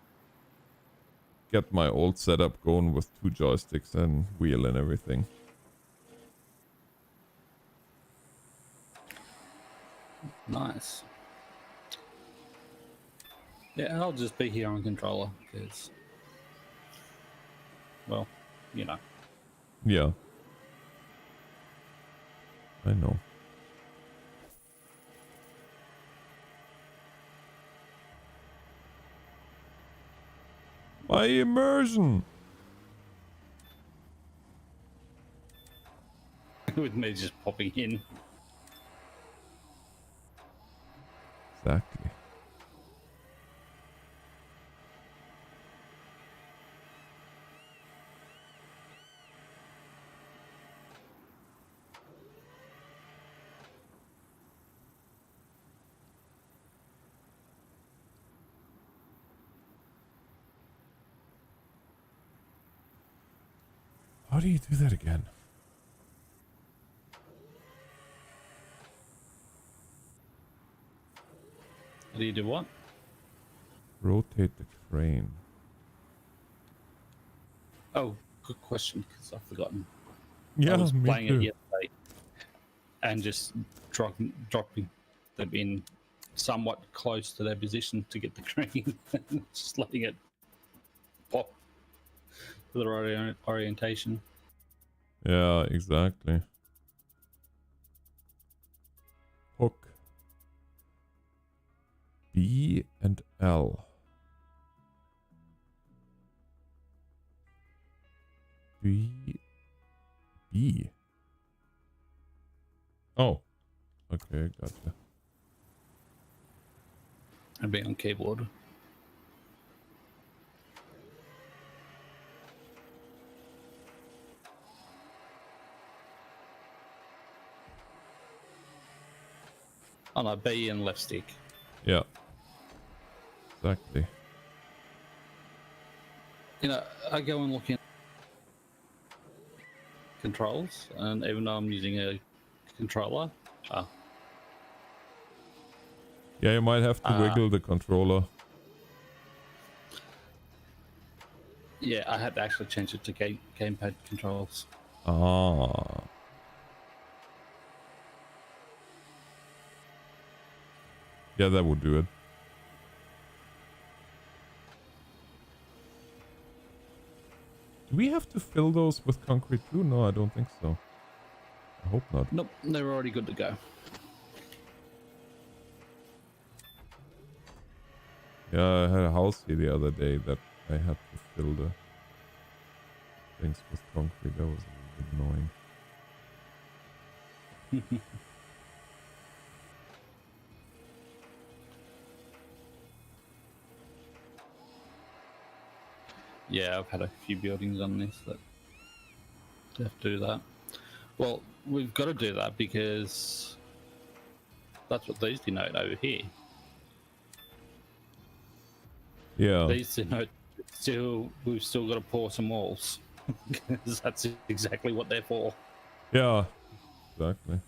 get my old setup going with 2 joysticks and wheel and everything. Nice. Yeah, I'll just be here on controller because, well, you know. Yeah. I know. My immersion. With me just popping in. Exactly. How do you do that again? Do you do what? Rotate the crane. Oh, good question, because I've forgotten. Yeah, I was me playing too. it yesterday and just dropping them in somewhat close to their position to get the crane, just letting it pop to the right orientation. Yeah, exactly. Hook. B and L. B. B. Oh. Okay, gotcha. And being on keyboard. Oh no, B and left stick. Yeah. Exactly. You know, I go and look in controls, and even though I'm using a controller, Yeah, you might have to wiggle the controller. yeah, I had to actually change it to gamepad controls. Ah. Yeah, that would do it. Do we have to fill those with concrete too? No, I don't think so. I hope not. Nope, they're already good to go. Yeah, I had a house here the other day that I had to fill the things with concrete. That was a little bit annoying. Yeah, I've had a few buildings on this that have to do that. Well, we've got to do that because that's what these denote over here. Yeah. These denote we've still got to pour some walls because that's exactly what they're for. Yeah. Exactly.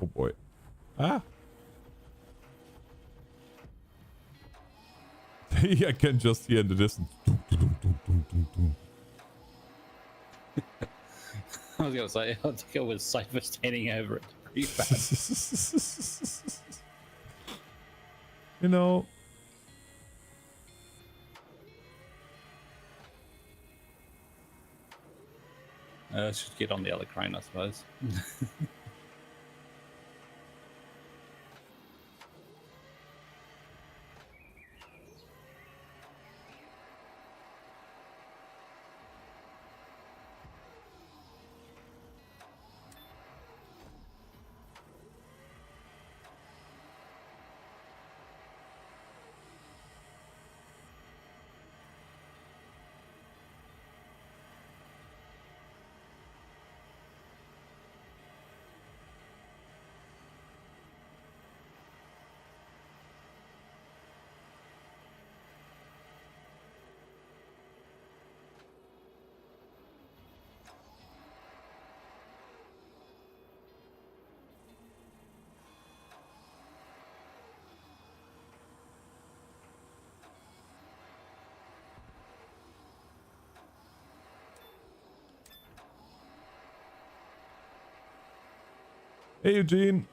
Oh boy. Ah. I can just hear in the distance. I was going to say, I think it was safer standing over it. Pretty bad. You know. I should get on the other crane, I suppose. Hey, Eugene.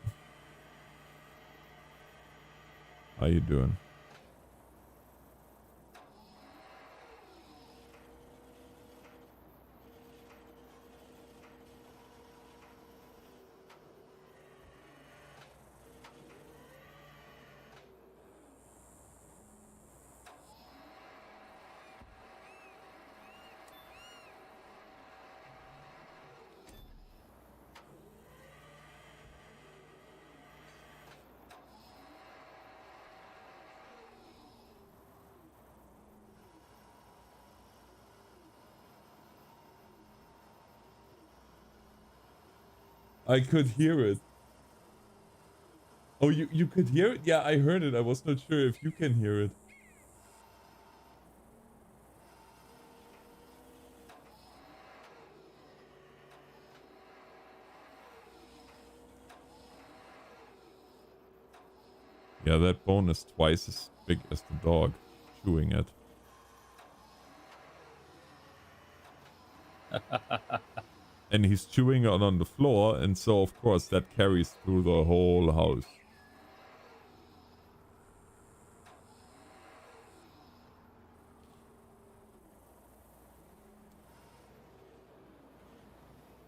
How you doing? I could hear it. Oh, you could hear it? Yeah, I heard it. I was not sure if you can hear it. Yeah, that bone is twice as big as the dog chewing it. And he's chewing it on the floor, and so of course that carries through the whole house.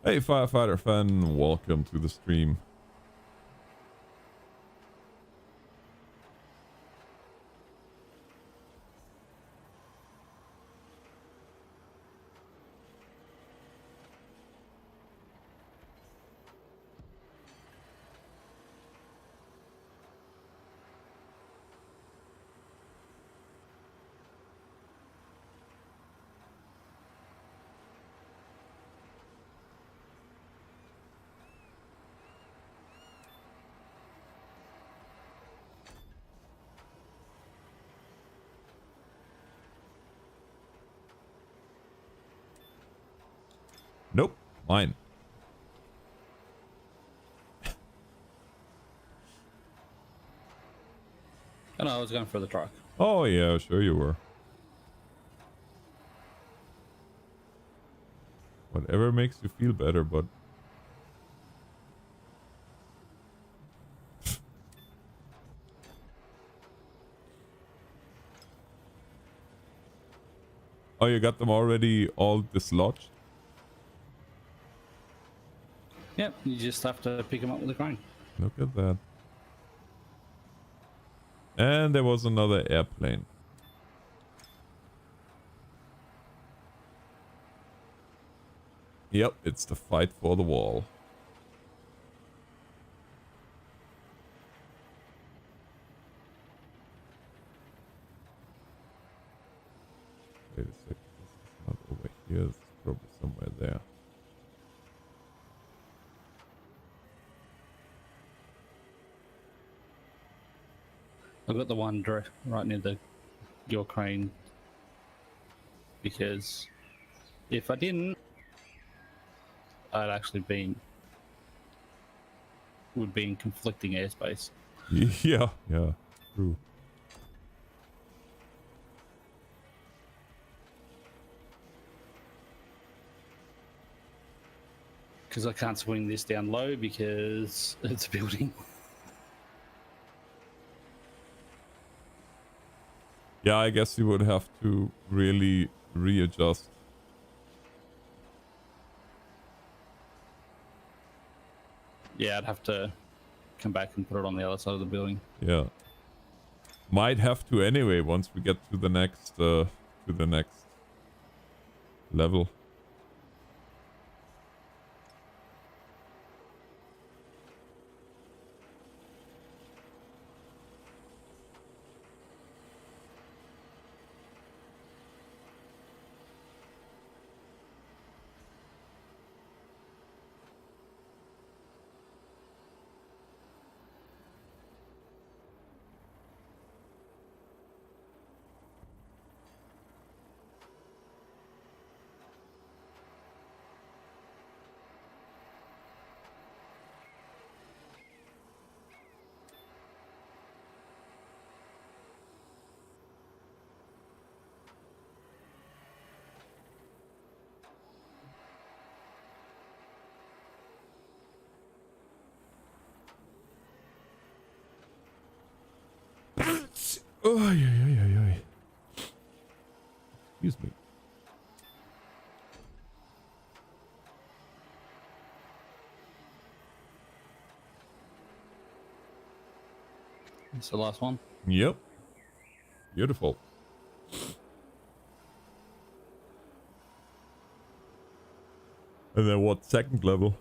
Hey, Firefighter fan, welcome to the stream. Nope, mine. Oh, no, I was going for the truck. Oh yeah, sure you were. Whatever makes you feel better, bud. Oh, you got them already all dislodged? Yep, you just have to pick them up with a crane. Look at that. And there was another airplane. Yep, it's the fight for the wall. Wait a second, this is not over here, it's probably somewhere there. I've got the one direct right near your crane, because if I didn't, I'd actually would be in conflicting airspace. Yeah, yeah, true. Because I can't swing this down low because it's a building. Yeah, I guess you would have to really readjust. Yeah, I'd have to come back and put it on the other side of the building. Yeah. Might have to anyway once we get to the next level. Oh, yeah. Excuse me. It's the last one. Yep. Beautiful. And then what? Second level?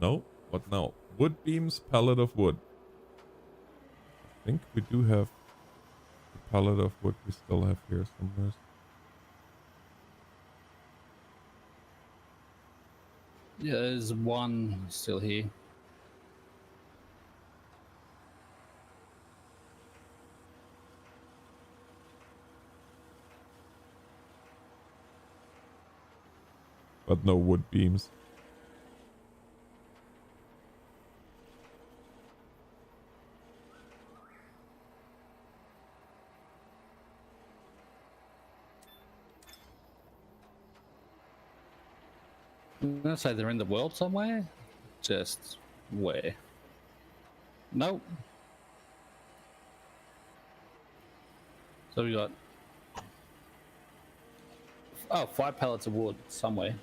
No? What now? Wood beams, pallet of wood. I think we do have the pallet of wood we still have here somewhere. Yeah, there's one still here. But no wood beams. I'm gonna say they're in the world somewhere. Just where? Nope. So we got 5 pallets of wood somewhere.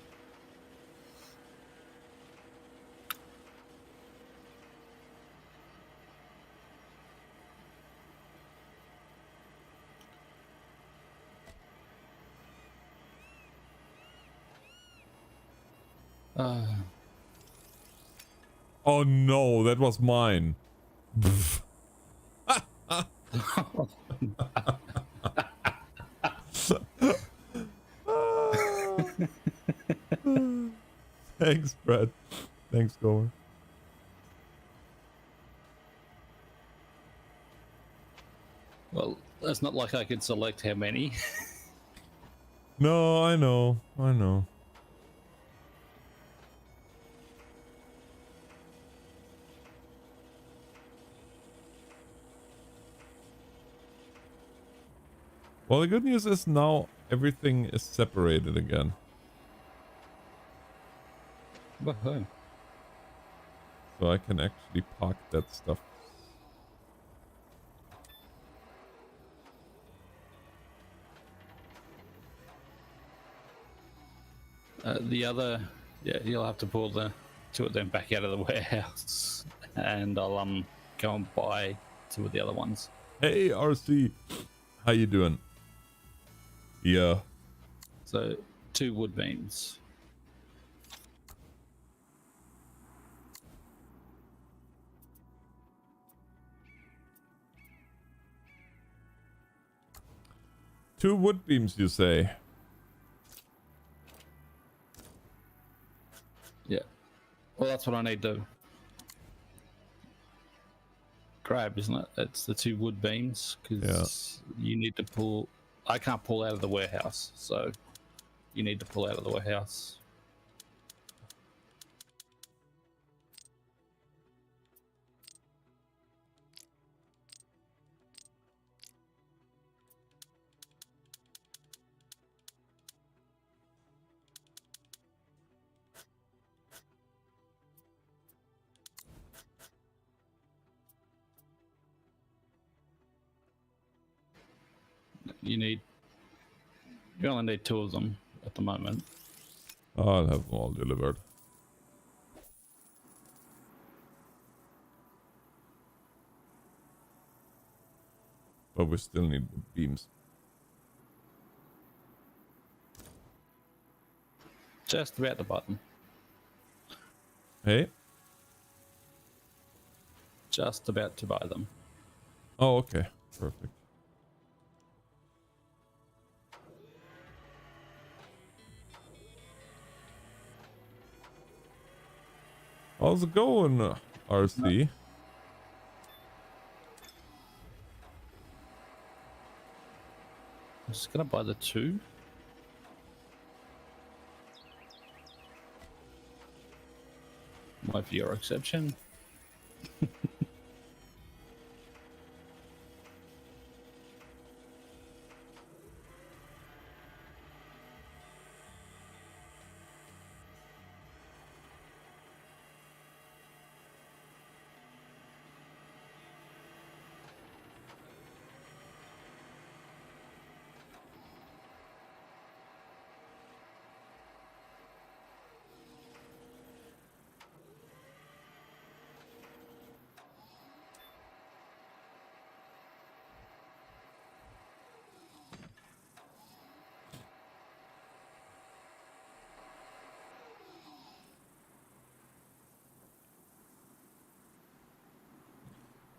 Oh no, that was mine. Thanks, Brad. Thanks, Gomer. Well, it's not like I could select how many. No, I know. Well, the good news is now everything is separated again. Woohoo. So I can actually park that stuff. The other, yeah, you'll have to pull the 2 of them back out of the warehouse, and I'll go and buy 2 of the other ones. Hey, RC. How you doing? Yeah. So 2 wood beams. Two wood beams, you say? Yeah. Well, that's what I need to grab, isn't it? It's the 2 wood beams, because you need to pull. I can't pull out of the warehouse, so you need to pull out of the warehouse. You only need 2 of them at the moment. I'll have them all delivered. But we still need the beams. Just about the button. Hey? Just about to buy them. Oh, okay. Perfect. How's it going, RC? I'm just gonna buy the 2. Wait for your exception.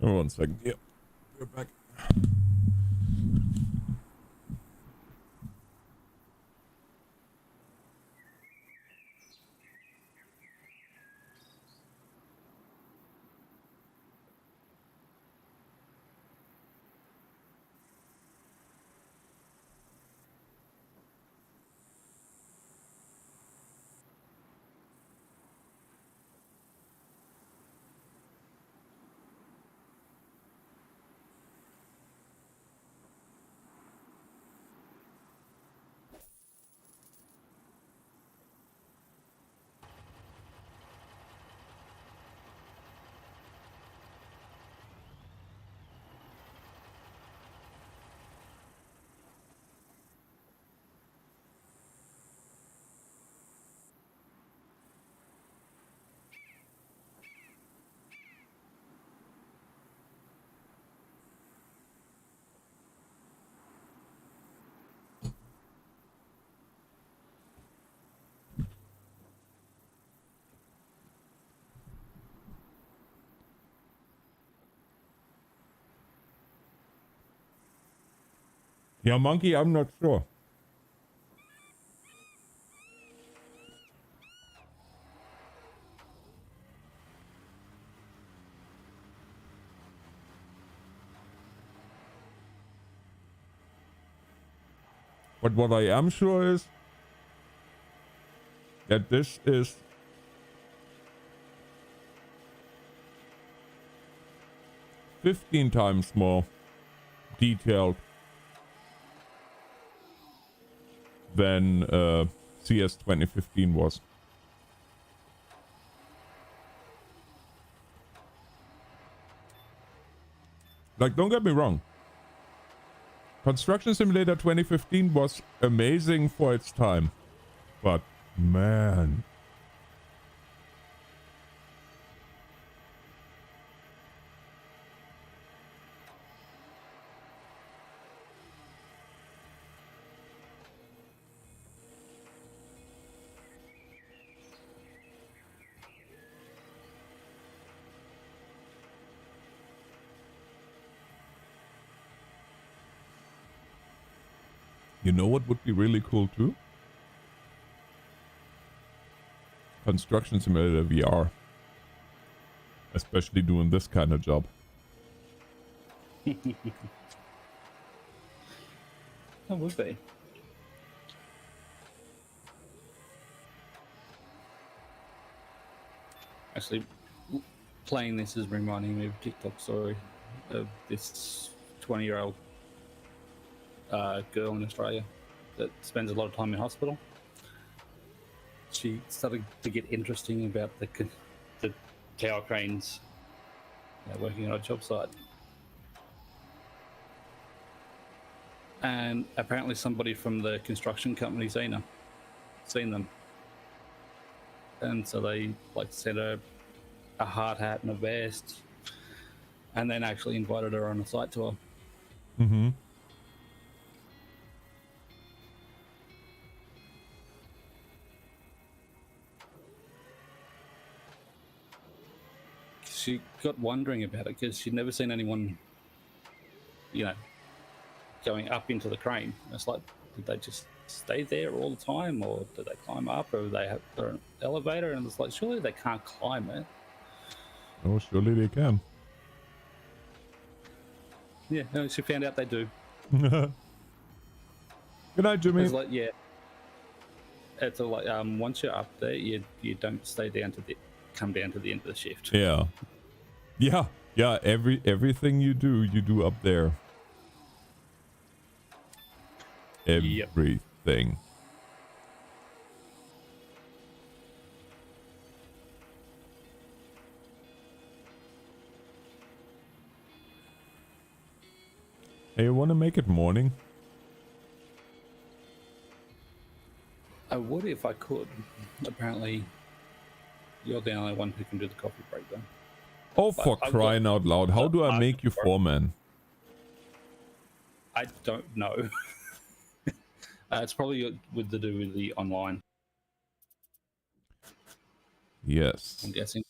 Oh, 1 second. Yep. We're back. Yeah, Monkey, I'm not sure. But what I am sure is that this is 15 times more detailed than CS 2015 was. Like, don't get me wrong. Construction Simulator 2015 was amazing for its time. But, man. You know what would be really cool too? Construction Simulator VR. Especially doing this kind of job. That would be. Actually, playing this is reminding me of a TikTok story of this 20-year-old girl in Australia that spends a lot of time in hospital. She started to get interesting about the tower cranes working on a job site. And apparently somebody from the construction company seen them. And so they sent her a hard hat and a vest and then actually invited her on a site tour. Mm-hmm. She got wondering about it because she'd never seen anyone, going up into the crane. It's like, did they just stay there all the time, or did they climb up, or they have an elevator? And it's like, surely they can't climb it. Oh, surely they can. Yeah, no, she found out they do. Good night, Jimmy. It's like, yeah, it's like once you're up there, you don't stay down come down to the end of the shift. Yeah. Yeah. Everything you do up there. Yep. Everything. Hey, you want to make it morning? I would if I could. Apparently, you're the only one who can do the coffee break, though. Oh, for crying out loud. How do I make you foreman? I don't know. It's probably with to do with the online, Yes. I'm guessing.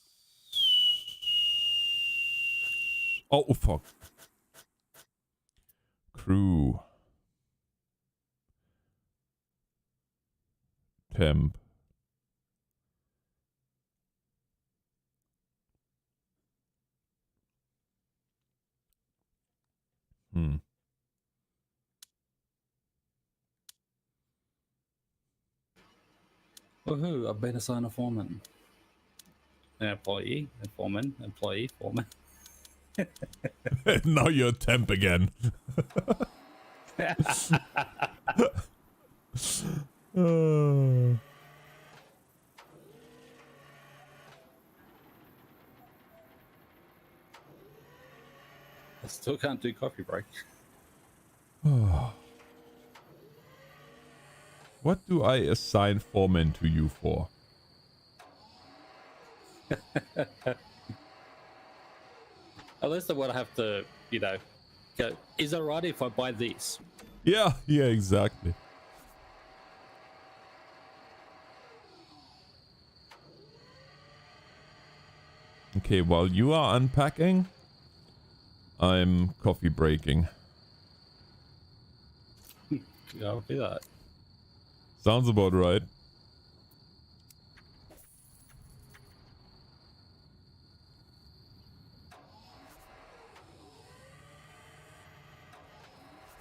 Oh, fuck. Crew. Temp. Hmm. Woohoo! I've been assigned a foreman. An employee, a foreman, employee, foreman. Now you're temp again. Uh, I still can't do coffee break. what do I assign foreman to you for? At least I would have to, go, is it right if I buy this? Yeah, exactly. Okay, while you are unpacking, I'm coffee breaking. Yeah, I'll do that. Sounds about right.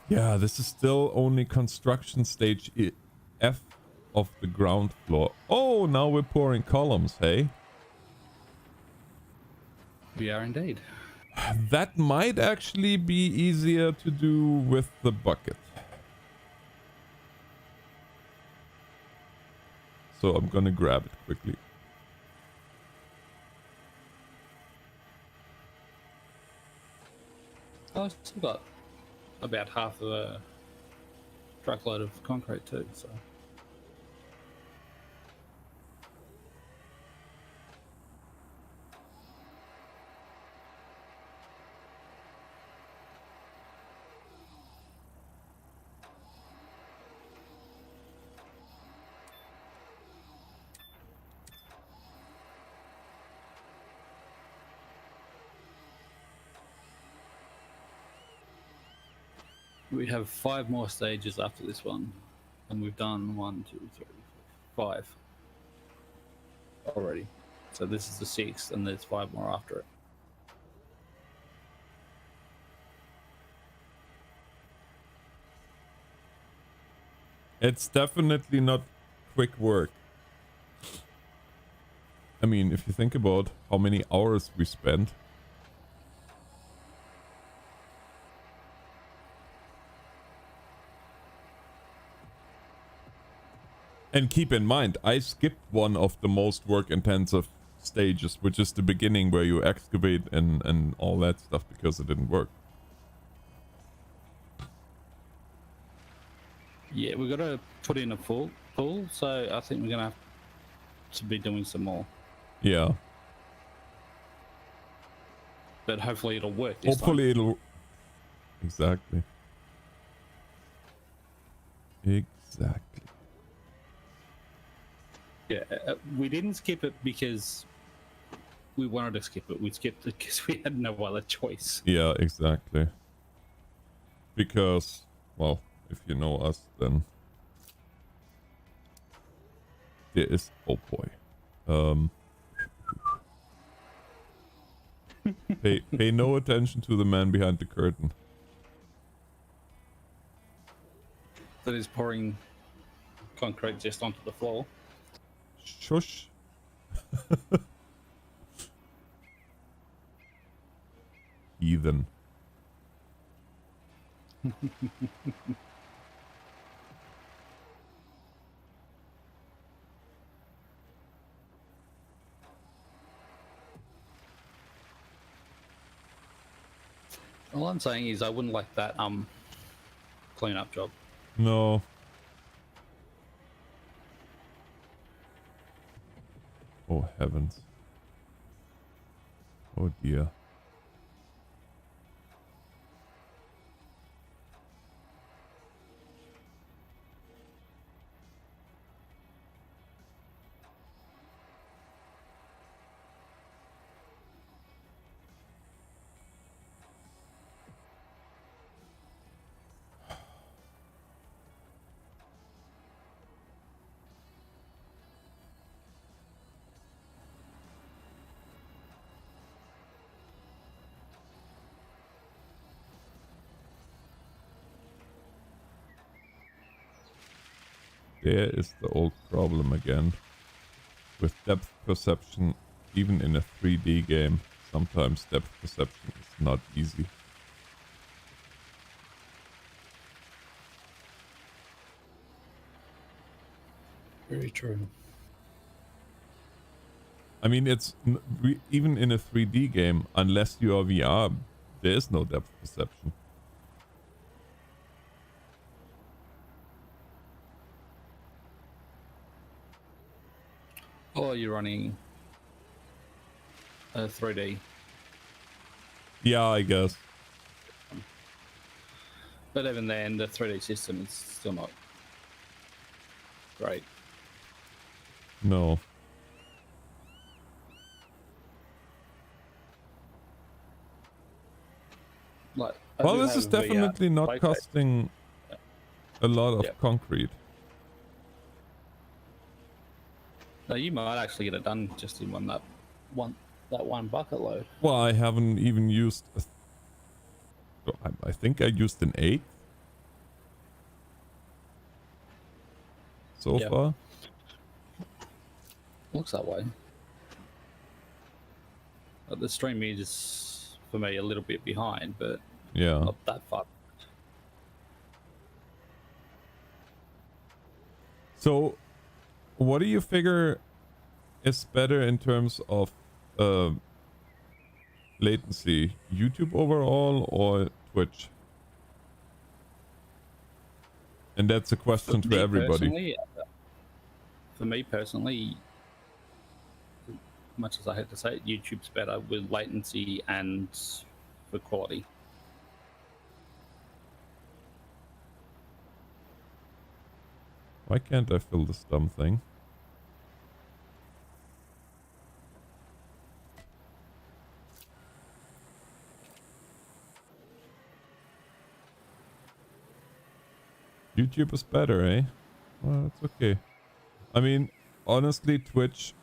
Yeah, this is still only construction stage F of the ground floor. Oh, now we're pouring columns, hey? We are indeed. That might actually be easier to do with the bucket. So I'm gonna grab it quickly. I've still got about half of a truckload of concrete too, so. We have 5 more stages after this one, and we've done 1, 2, 3, 4, 5 already. So this is the 6th, and there's 5 more after it. It's definitely not quick work. I mean, if you think about how many hours we spent. And keep in mind, I skipped one of the most work-intensive stages, which is the beginning where you excavate and all that stuff because it didn't work. Yeah, we've got to put in a full pool, so I think we're going to have to be doing some more. Yeah. But hopefully it'll work this Hopefully it'll... Exactly. Exactly. Yeah, we didn't skip it because we wanted to skip it. We skipped it because we had no other choice. Yeah, exactly. Because, well, if you know us, then... There is... Oh boy. Pay no attention to the man behind the curtain. That is pouring concrete just onto the floor. Shush. Heathen. All I'm saying is I wouldn't like that cleanup job. No. Oh heavens. Oh dear. There is the old problem again. With depth perception, even in a 3D game, sometimes depth perception is not easy. Very true. I mean, even in a 3D game, unless you are VR, there is no depth perception. Or you're running a 3D. Yeah, I guess. But even then, the 3D system is still not great. No. Like, Well, this is definitely not costing a lot of concrete. No, you might actually get it done just in that one bucket load. Well, I haven't even used. I think I used an 8 so far. Looks that way. But the stream is for me a little bit behind, but Yeah. not that far. So, what do you figure is better in terms of latency? YouTube overall or Twitch? And that's a question to everybody. For me personally, much as I hate to say it, YouTube's better with latency and for quality. Why can't I fill this dumb thing? YouTube is better, eh? Well, that's okay. I mean, honestly, Twitch,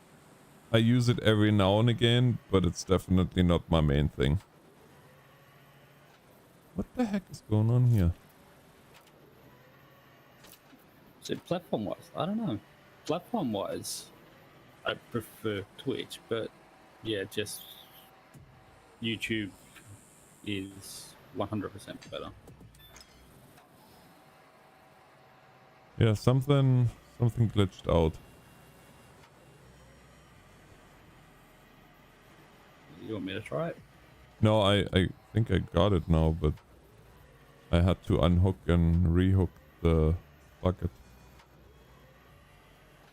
I use it every now and again, but it's definitely not my main thing. What the heck is going on here? So platform-wise, I don't know. Platform-wise, I prefer Twitch, but yeah, just YouTube is 100% better. Yeah, something glitched out. You want me to try it? No, I think I got it now, but I had to unhook and rehook the bucket.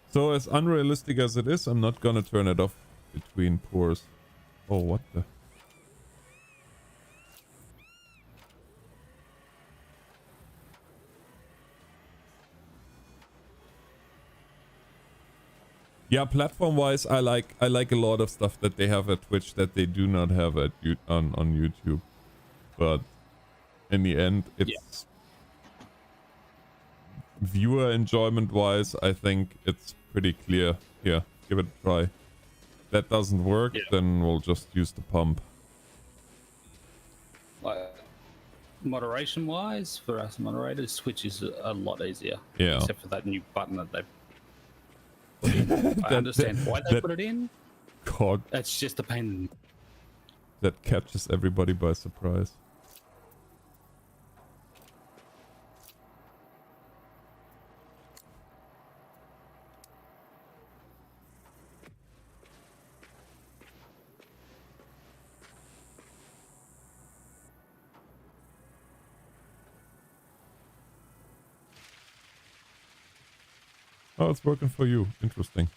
So as unrealistic as it is, I'm not gonna turn it off between pours. Oh, what the? Yeah, platform-wise, I like a lot of stuff that they have at Twitch that they do not have at on YouTube. But in the end, it's viewer enjoyment-wise, I think it's pretty clear. Here, give it a try. That doesn't work, then we'll just use the pump. Like moderation-wise, for us moderators, Twitch is a lot easier. Yeah. Except for that new button that they put in. I understand why they put it in. Cog. It's just a pain. That catches everybody by surprise. Oh, it's working for you. Interesting.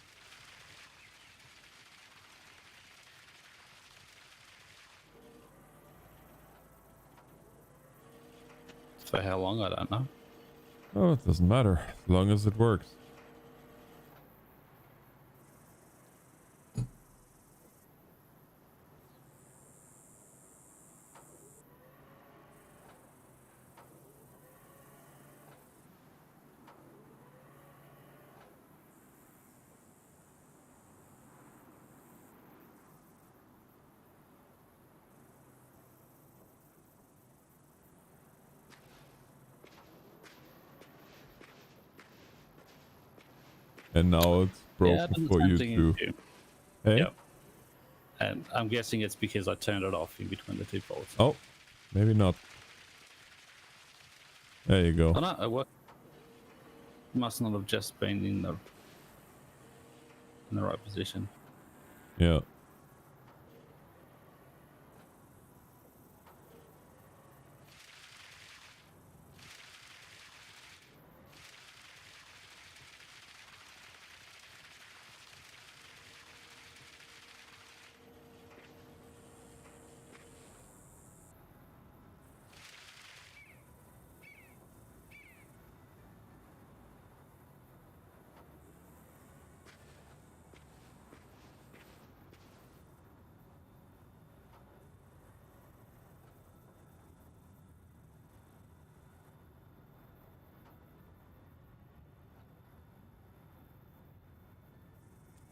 For how long, I don't know. Oh, it doesn't matter, as long as it works. and now it's Yeah, broken but for the you same thing too. too. Hey? Yep. And I'm guessing it's because I turned it off in between the two faults. Oh, maybe not. There you go. Oh no, it worked. Must not have just been in the right position. Yeah.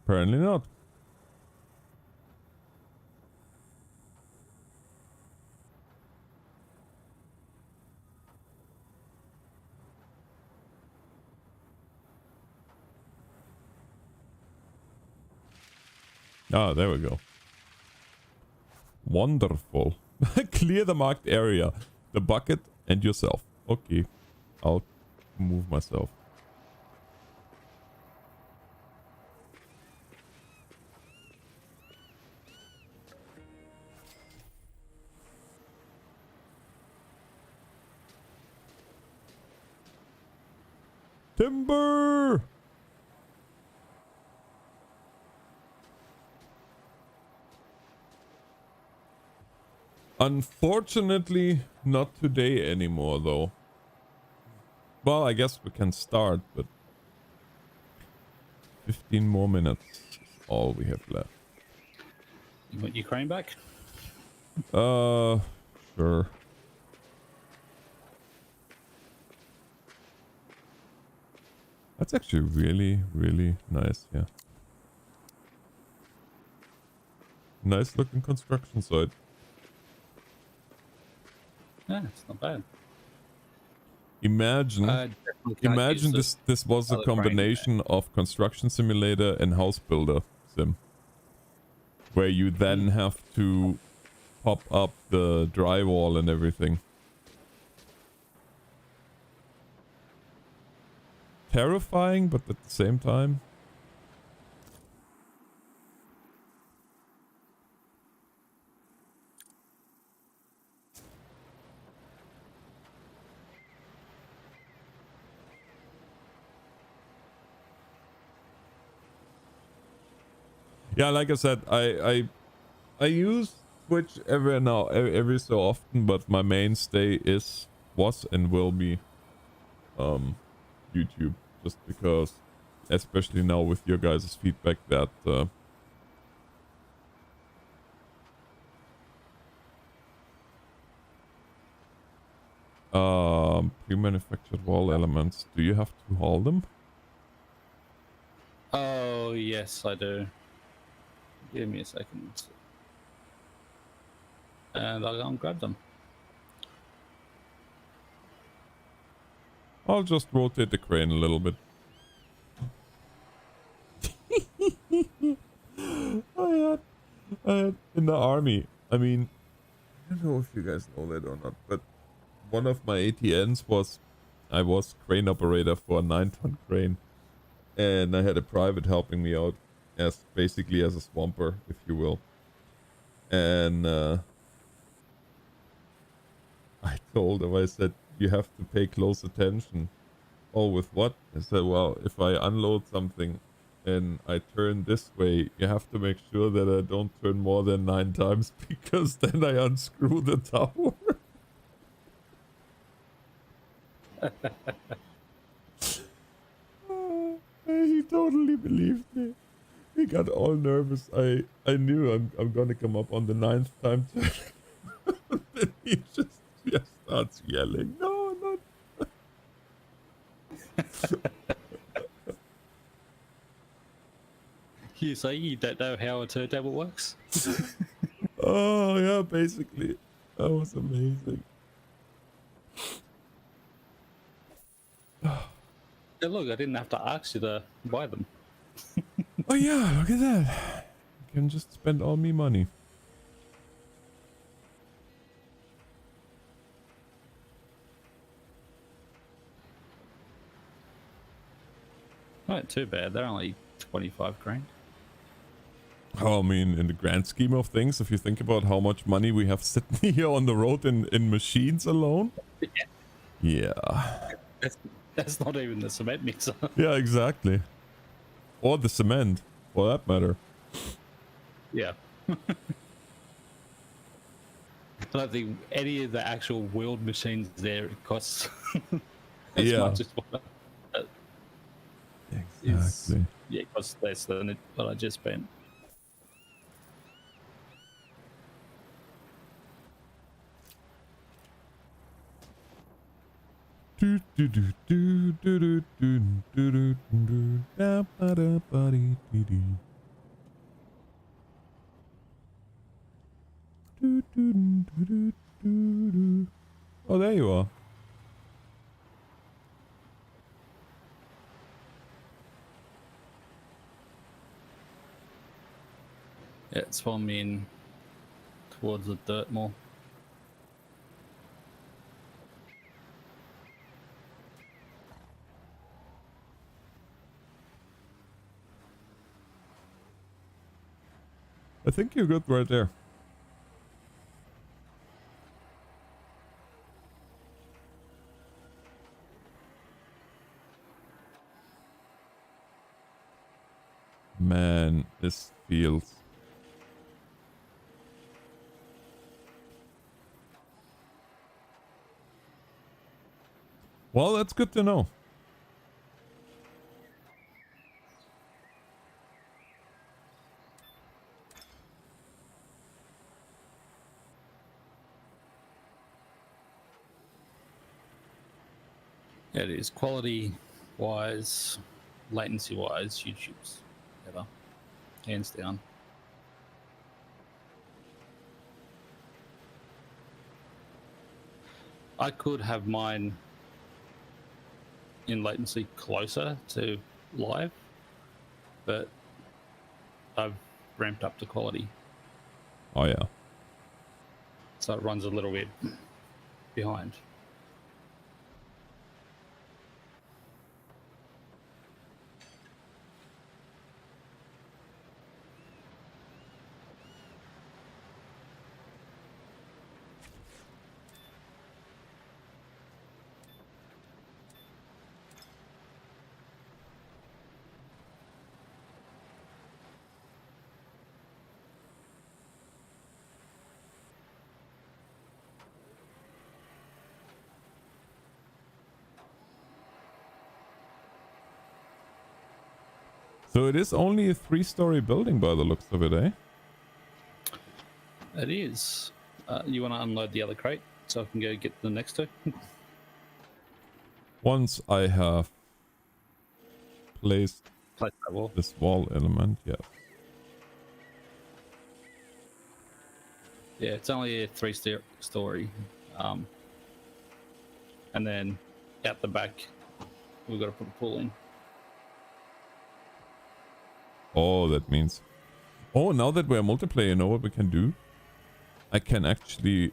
Apparently not. Ah, there we go. Wonderful. Clear the marked area. The bucket and yourself. Okay. I'll move myself. Timber! Unfortunately, not today anymore, though. Well, I guess we can start, but 15 more minutes is all we have left. You want your crane back? Sure. That's actually really, really nice, yeah. Nice looking construction site. Yeah, it's not bad. Imagine, Definitely can't use this was a other crane. combination of construction simulator and house builder sim, where you then have to pop up the drywall and everything. Terrifying, but at the same time, yeah, like I said, I use Twitch every so often, but my mainstay was and will be YouTube, just because, especially now with your guys' feedback, that pre-manufactured wall elements, do you have to haul them? Oh, yes, I do. Give me a second. And I'll go and grab them. I'll just rotate the crane a little bit. I had in the army, I mean, I don't know if you guys know that or not, but one of my ATNs I was crane operator for a 9-ton crane, and I had a private helping me out as basically as a swamper, if you will. And I told him, I said, you have to pay close attention. Oh, with what? I said, well, if I unload something and I turn this way, you have to make sure that I don't turn more than 9 times, because then I unscrew the tower. He totally believed me. He got all nervous. I knew I'm gonna come up on the 9th time turn. Then he just starts yelling, no, not. You say you don't know how a turntable works? Oh yeah, basically. That was amazing. Hey, look, I didn't have to ask you to buy them. Oh yeah, look at that. You can just spend all me money. Not too bad. They're only 25 grand. Oh, I mean, in the grand scheme of things, if you think about how much money we have sitting here on the road in machines alone. Yeah. That's not even the cement mixer. Yeah, exactly. Or the cement, for that matter. Yeah. I don't think any of the actual wheeled machines there costs as Yeah. much as what is. Exactly. Yeah, it costs less than what I just spent. Do do do do do do do do do do da ba da ba dee dee dee. Do do do do do do. Oh, there you are. Yeah, it's from in towards the dirt more. I think you're good right there. Man, this feels... Well, that's good to know. Yeah, it is quality wise, latency wise, YouTube's better, hands down. I could have mine in latency closer to live, but I've ramped up the quality, Oh, yeah. so it runs a little bit behind. So it is only a 3-story building by the looks of it, eh? It is. You want to unload the other crate so I can go get the next two? Once I have placed Place that wall. this wall element, yes. Yeah, it's only a 3-story. And then out the back, we've got to put a pool in. Oh, that means... Oh, now that we're multiplayer, you know what we can do? I can actually...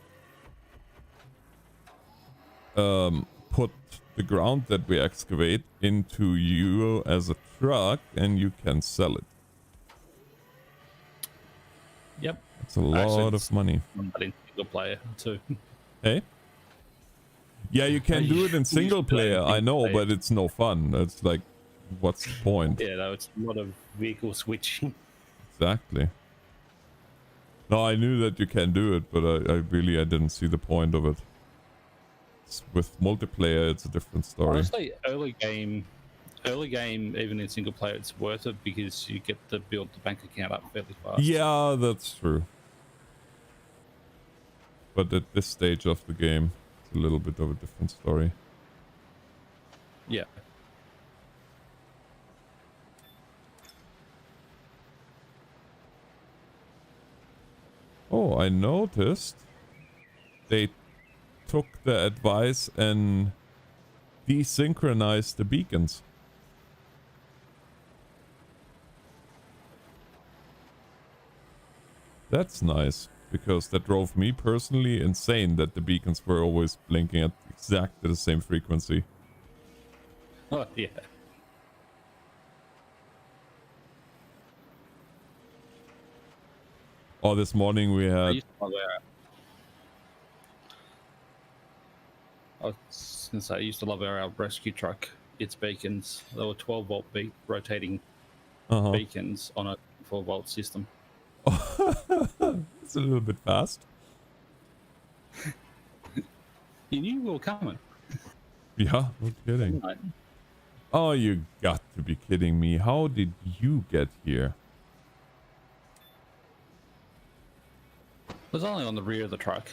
put the ground that we excavate into you as a truck, and you can sell it. Yep. It's a lot of money. But in single player too. Hey? Yeah, you can do it in single player, I know, but it's no fun. It's like, what's the point? Yeah, though it's a lot of vehicle switching. Exactly. No, I knew that you can do it, but I didn't see the point of it. With multiplayer, it's a different story. Honestly, early game, even in single player, it's worth it because you get to build the bank account up fairly fast. Yeah, that's true. But at this stage of the game, it's a little bit of a different story. Yeah. Oh, I noticed they took the advice and desynchronized the beacons. That's nice, because that drove me personally insane that the beacons were always blinking at exactly the same frequency. Oh yeah. Oh, this morning we I had... used to love I was gonna say I used to love our rescue truck. Its beacons. They were 12-volt rotating Uh-huh. beacons on a 4-volt system. It's a little bit fast. You knew we were coming. Yeah, no kidding. Right. Oh, you got to be kidding me. How did you get here? It was only on the rear of the truck.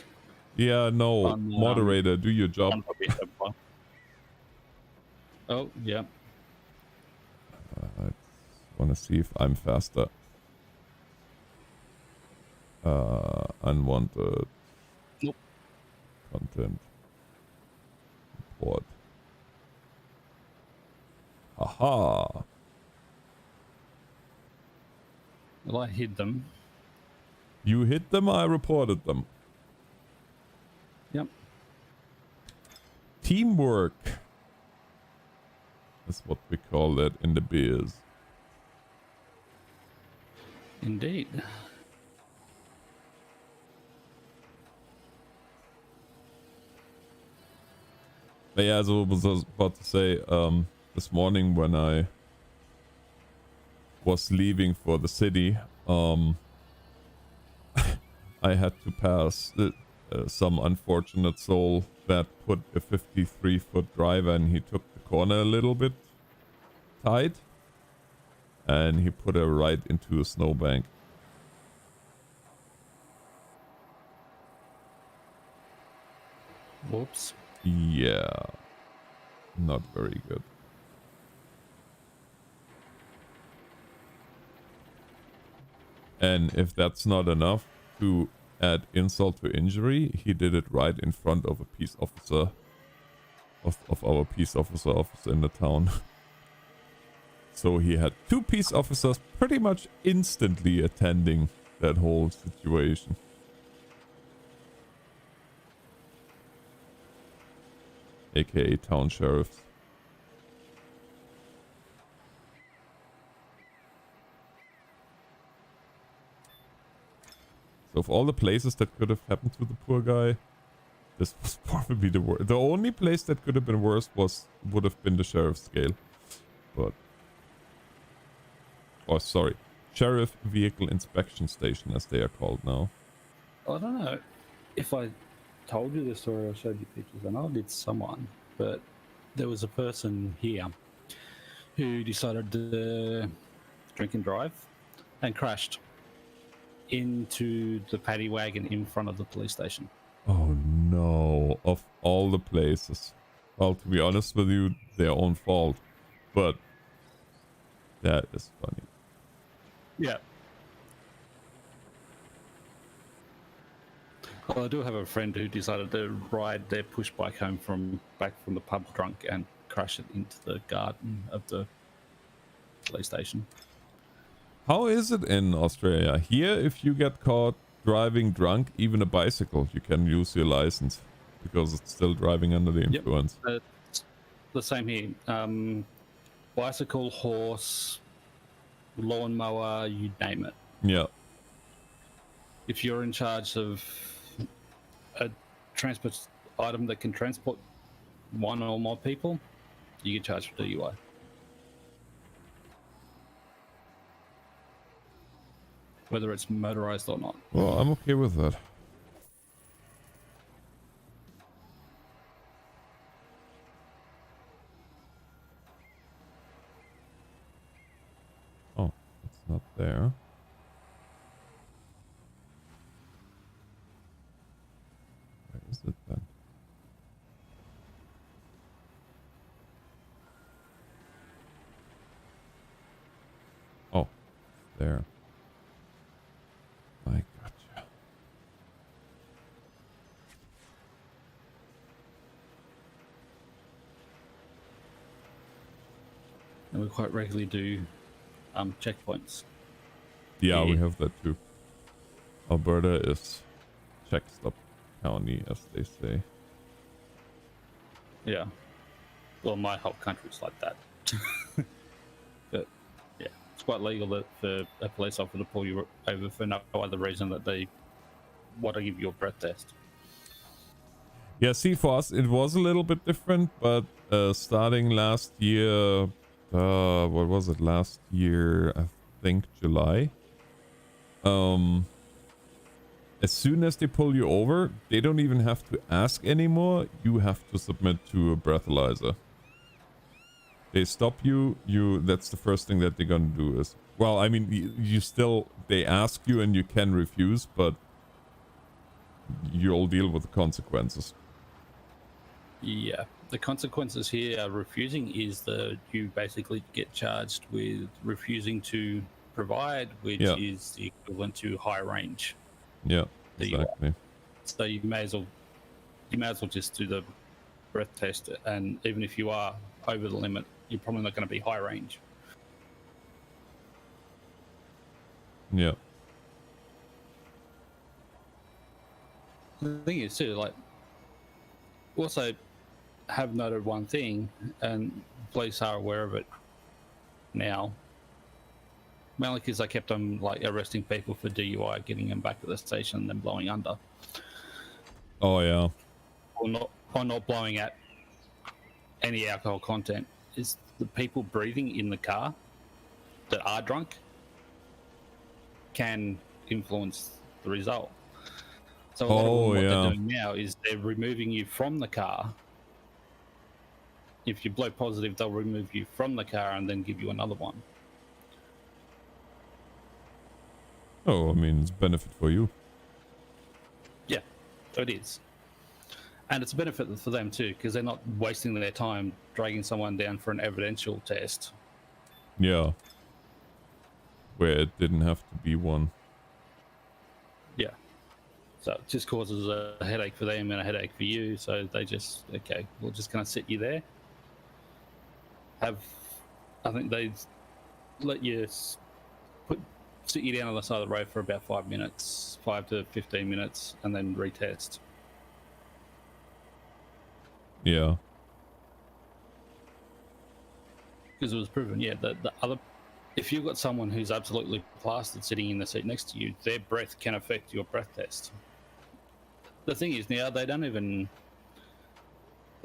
Yeah, no. On, Moderator, do your job. On the rear. Oh, yeah. I want to see if I'm faster. Unwanted. Nope. Content. Import. Aha. Well, I hid them. You hit them, I reported them. Yep. Teamwork. That's what we call it in the biz. Indeed. But yeah, as I was about to say, this morning when I was leaving for the city, I had to pass some unfortunate soul that put a 53-foot driver and he took the corner a little bit tight. And he put her right into a snowbank. Whoops. Yeah. Not very good. And if that's not enough to add insult to injury, he did it right in front of a peace officer. Of our peace officer in the town. So he had 2 peace officers pretty much instantly attending that whole situation. AKA town sheriffs. So of all the places that could have happened to the poor guy, this was probably the worst. The only place that could have been worse would have been the sheriff's scale. But... Oh, sorry. Sheriff Vehicle Inspection Station, as they are called now. I don't know if I told you this story or showed you pictures. I know I did someone, but there was a person here who decided to drink and drive and crashed into the paddy wagon in front of the police station. Oh no, of all the places. Well, to be honest with you, their own fault. But that is funny. Yeah. Well, I do have a friend who decided to ride their push bike home back from the pub drunk and crash it into the garden of the police station. How is it in Australia? Here, if you get caught driving drunk, even a bicycle, you can use your license because it's still driving under the influence. Yep. The same here. Bicycle, horse, lawnmower, you name it. Yeah. If you're in charge of a transport item that can transport 1 or more people, you get charged for DUI. Whether it's motorized or not. Well, I'm okay with that. Oh, it's not there. Where is it then? Oh, there. I gotcha. And we quite regularly do checkpoints. Yeah, we have that too. Alberta is check stop county, as they say. Yeah. Well, my whole country's like that. But yeah, it's quite legal that for a police officer to pull you over for no other reason that they want to give you a breath test. Yeah, see, for us it was a little bit different, but starting last year, what was it? Last year, I think July. As soon as they pull you over, they don't even have to ask anymore. You have to submit to a breathalyzer. They stop you. That's the first thing that they're gonna do is, well, I mean, you still, they ask you and you can refuse, but you'll deal with the consequences. Yeah. The consequences here are refusing is that you basically get charged with refusing to provide, which Yeah. is the equivalent to high range. Yeah, that you are. exactly. So you may as well just do the breath test, and even if you are over the limit, you're probably not going to be high range. Yeah. The thing is too, like, also have noted one thing, and police are aware of it now. Mainly because I kept on like arresting people for DUI, getting them back at the station, and then blowing under, Oh yeah. or not blowing at any alcohol content. Is the people breathing in the car that are drunk can influence the result. So a lot of them, what they're doing now is they're removing you from the car. If you blow positive, they'll remove you from the car and then give you another one. Oh, I mean, it's a benefit for you. Yeah, it is. And it's a benefit for them too, because they're not wasting their time dragging someone down for an evidential test. Yeah. Where it didn't have to be one. Yeah. So it just causes a headache for them and a headache for you. So they just, okay, we're just going to sit you there. I think they let you sit you down on the side of the road for about 5 minutes, 5 to 15 minutes, and then retest. Yeah. Because it was proven, yeah, the other, if you've got someone who's absolutely plastered sitting in the seat next to you, their breath can affect your breath test. The thing is now they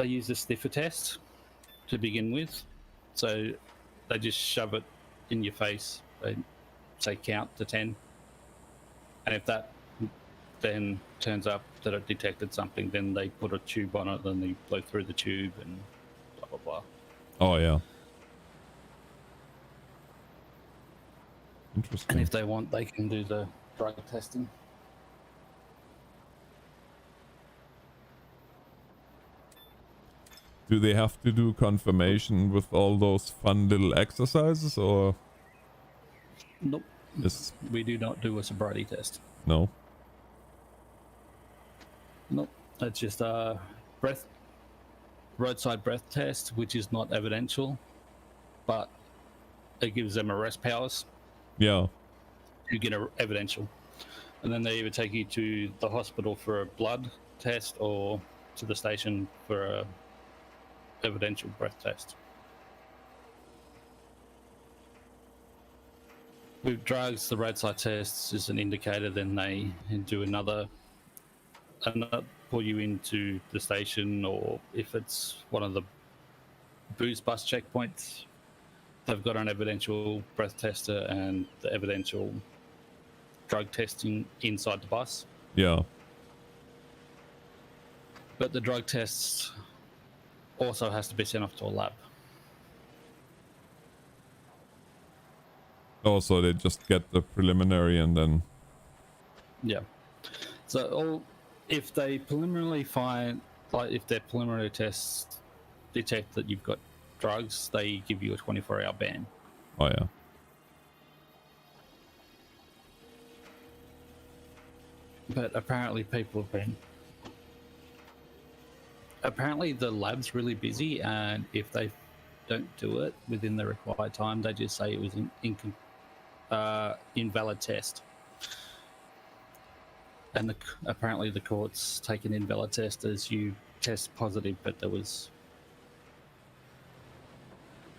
use the sniffer test to begin with. So they just shove it in your face. They say count to 10. And if that then turns up that it detected something, then they put a tube on it, then they blow through the tube and blah, blah, blah. Oh, yeah. Interesting. And if they want, they can do the drug testing. Do they have to do confirmation with all those fun little exercises, or? Nope. Yes. We do not do a sobriety test. No. Nope. It's just a roadside breath test, which is not evidential, but it gives them arrest powers. Yeah. You get evidential. And then they either take you to the hospital for a blood test or to the station for a evidential breath test. With drugs, the roadside test is an indicator, then they do another pull you into the station, or if it's one of the booze bus checkpoints, they've got an evidential breath tester and the evidential drug testing inside the bus. Yeah. But the drug tests also has to be sent off to a lab. Oh, so they just get the preliminary and then... Yeah. So if they preliminarily find, like if their preliminary tests detect that you've got drugs, they give you a 24-hour ban. Oh, yeah. But apparently people have been... Apparently the lab's really busy, and if they don't do it within the required time, they just say it was an invalid test. and apparently the court's taken invalid test as you test positive, but there was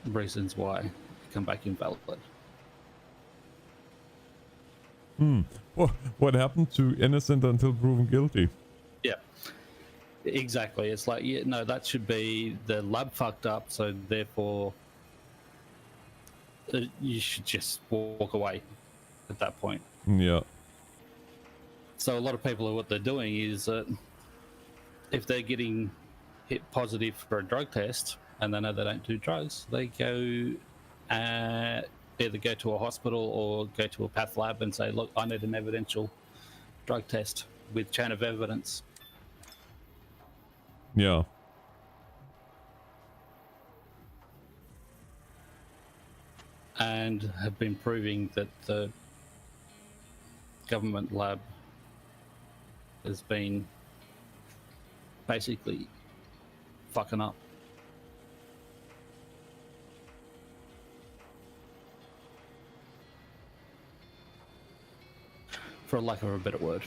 reasons why you come back invalid. What happened to innocent until proven guilty? Yeah, exactly. It's like, yeah, no, that should be the lab fucked up, so therefore you should just walk away at that point. Yeah. So a lot of people, what they're doing is that if they're getting hit positive for a drug test and they know they don't do drugs, they go either go to a hospital or go to a path lab and say, look, I need an evidential drug test with chain of evidence. Yeah. And have been proving that the government lab has been basically fucking up. For lack of a better word.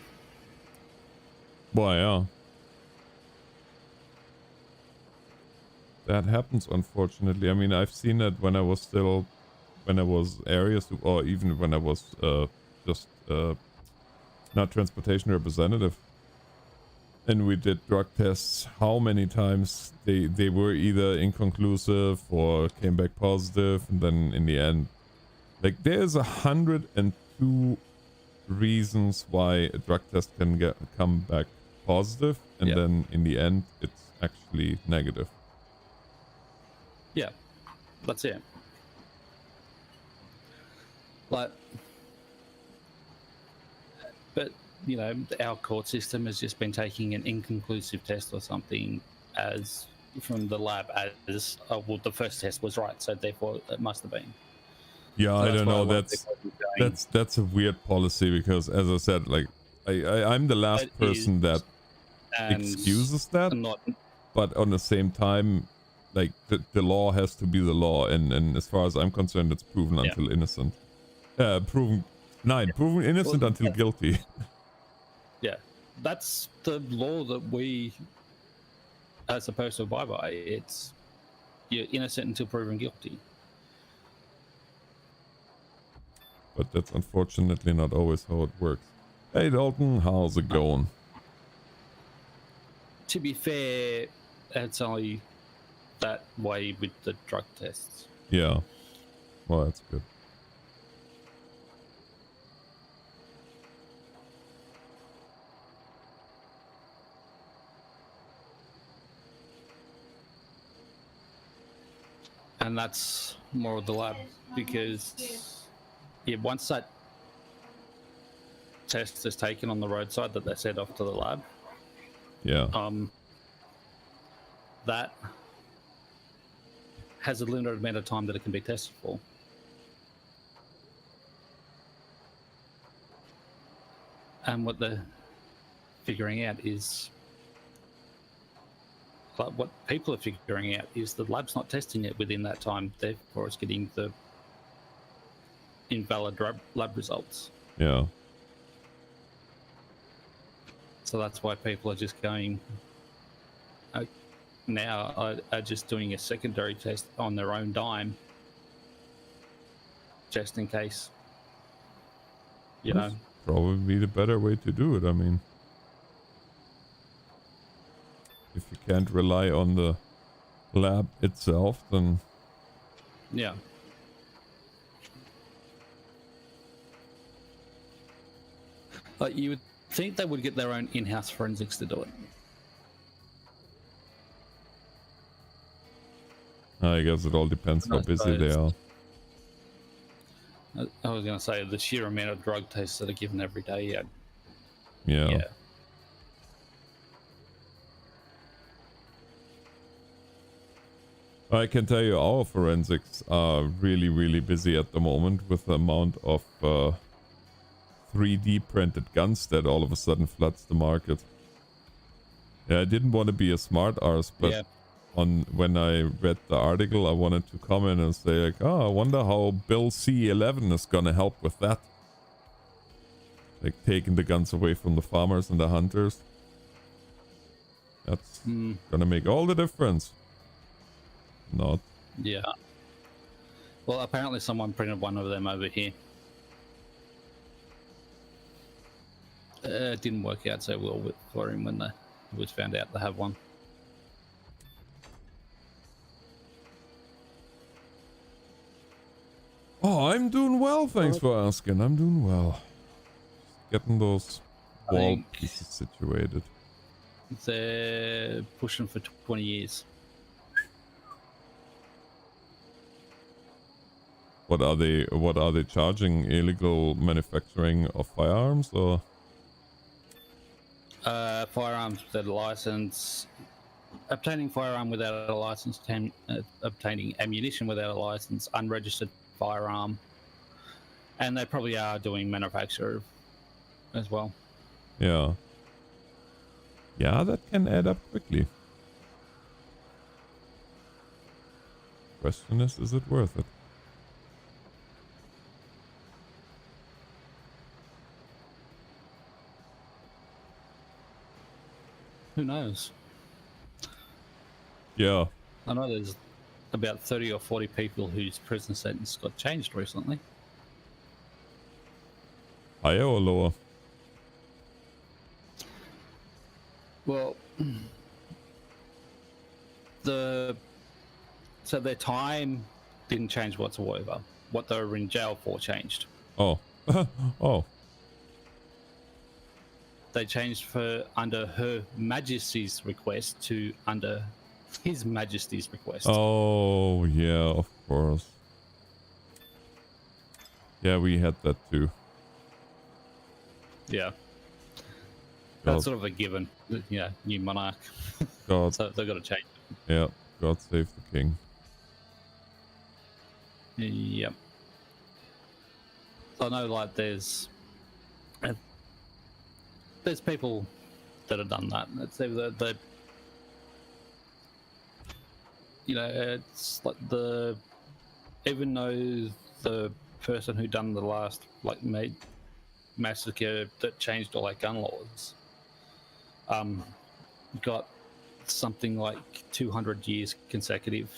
Well, yeah. That happens, unfortunately. I mean, I've seen it when I was areas, or even when I was just not transportation representative. And we did drug tests. How many times they were either inconclusive or came back positive, and then in the end, like, there's 102 reasons why a drug test can come back positive, and then in the end it's actually negative. Yeah, that's it. But you know, our court system has just been taking an inconclusive test or something as from the lab as well, the first test was right, so therefore it must have been. Yeah, So I don't know. That's a weird policy, because, as I said, like, I'm the last person that excuses that, but on the same time, like, the law has to be the law, and as far as I'm concerned, it's proven until innocent. Proven innocent until guilty. Yeah, that's the law that we are supposed to abide by. It's you're innocent until proven guilty. But that's unfortunately not always how it works. Hey Dalton, how's it going? To be fair, it's only that way with the drug tests. Yeah. Well, that's good. And that's more of the lab, because once that test is taken on the roadside that they send off to the lab, that has a limited amount of time that it can be tested for. And what they're figuring out is, what people are figuring out is the lab's not testing it within that time, therefore it's getting the invalid lab results. Yeah. So that's why people are just going now are just doing a secondary test on their own dime, just in case. You know, probably the better way to do it. I mean, if you can't rely on the lab itself, then yeah. But you would think they would get their own in-house forensics to do it. I guess it all depends how busy they are. I was going to say the sheer amount of drug tests that are given every day. Yeah. I can tell you our forensics are really, really busy at the moment with the amount of 3D printed guns that all of a sudden floods the market. Yeah, I didn't want to be a smart arse, but when I read the article, I wanted to comment and say, like, oh, I wonder how Bill C11 is gonna help with that. Like taking the guns away from the farmers and the hunters. That's gonna make all the difference. Not. Yeah. Well, apparently someone printed one of them over here. It didn't work out so well for him when it was found out to have one. Oh, I'm doing well, thanks for asking. I'm doing well. Getting those wall pieces situated. They're pushing for 20 years. What are they charging? Illegal manufacturing of firearms or? Firearms without a license, obtaining firearm without a license, obtaining ammunition without a license, unregistered firearm, and they probably are doing manufacture as well. Yeah. Yeah, that can add up quickly. Question is it worth it? Who knows? Yeah. I know there's about 30 or 40 people whose prison sentence got changed recently. Higher or lower? Well, so their time didn't change whatsoever. What they were in jail for changed. Oh. Oh. They changed for under Her Majesty's request to under His Majesty's request. Oh, yeah, of course. Yeah, we had that too. Yeah. God. That's sort of a given. Yeah, new monarch. God. So they've got to change. Yeah, God save the king. Yep. So I know, like, there's people that have done that. It's either the it's like even though the person who done the last made massacre that changed all our gun laws, got something like 200 years consecutive.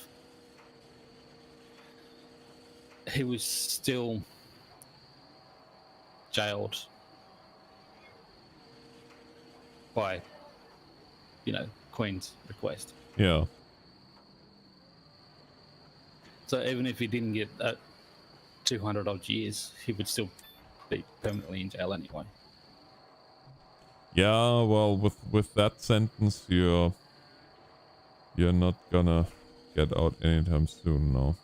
He was still jailed by, Queen's request. Yeah. So even if he didn't get 200 odd years, he would still be permanently in jail anyway. Yeah, well, with that sentence, you're not gonna get out anytime soon, no.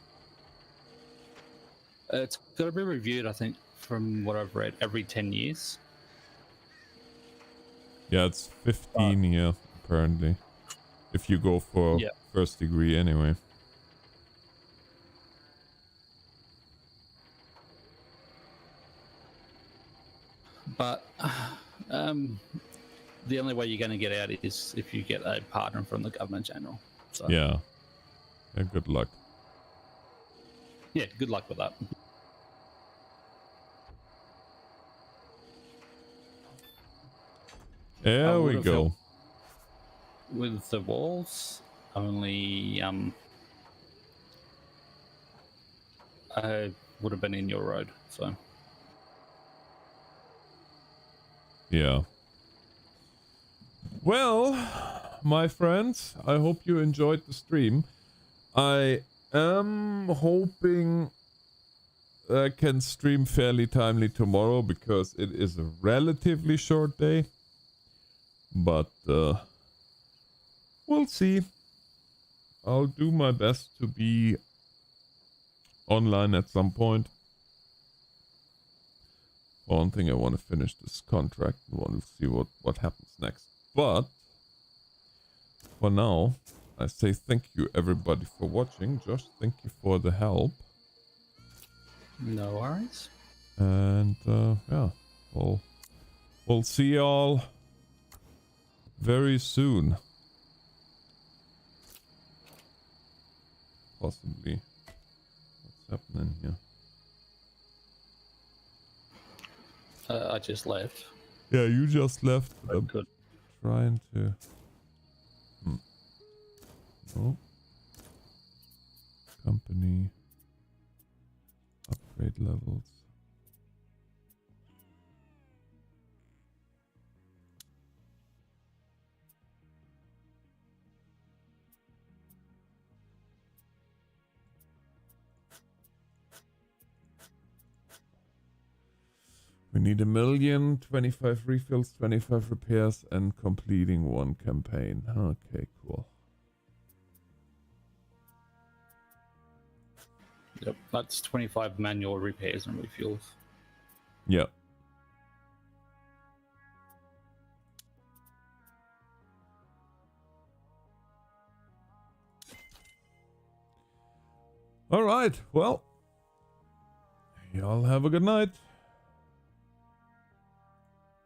It's got to be reviewed, I think, from what I've read, every 10 years. Yeah, it's 15 here, apparently. If you go for first degree anyway. But the only way you're going to get out is if you get a pardon from the Governor General. So, Yeah, good luck. Yeah, good luck with that. There we go. With the walls, only I would have been in your road, so. Yeah. Well, my friends, I hope you enjoyed the stream. I am hoping I can stream fairly timely tomorrow because it is a relatively short day. But we'll see. I'll do my best to be online at some point. For one thing, I want to finish this contract and want to see what happens next. But for now, I say thank you everybody for watching. Josh, thank you for the help. No worries. And yeah, we'll see y'all very soon. Possibly. What's happening here? I just left. Yeah, you just left. But good. Trying to. No. Company. Upgrade levels. We need 1,000,000, 25 refills, 25 repairs, and completing 1 campaign. Okay, cool. Yep, that's 25 manual repairs and refuels. Yeah. All right. Well, y'all have a good night.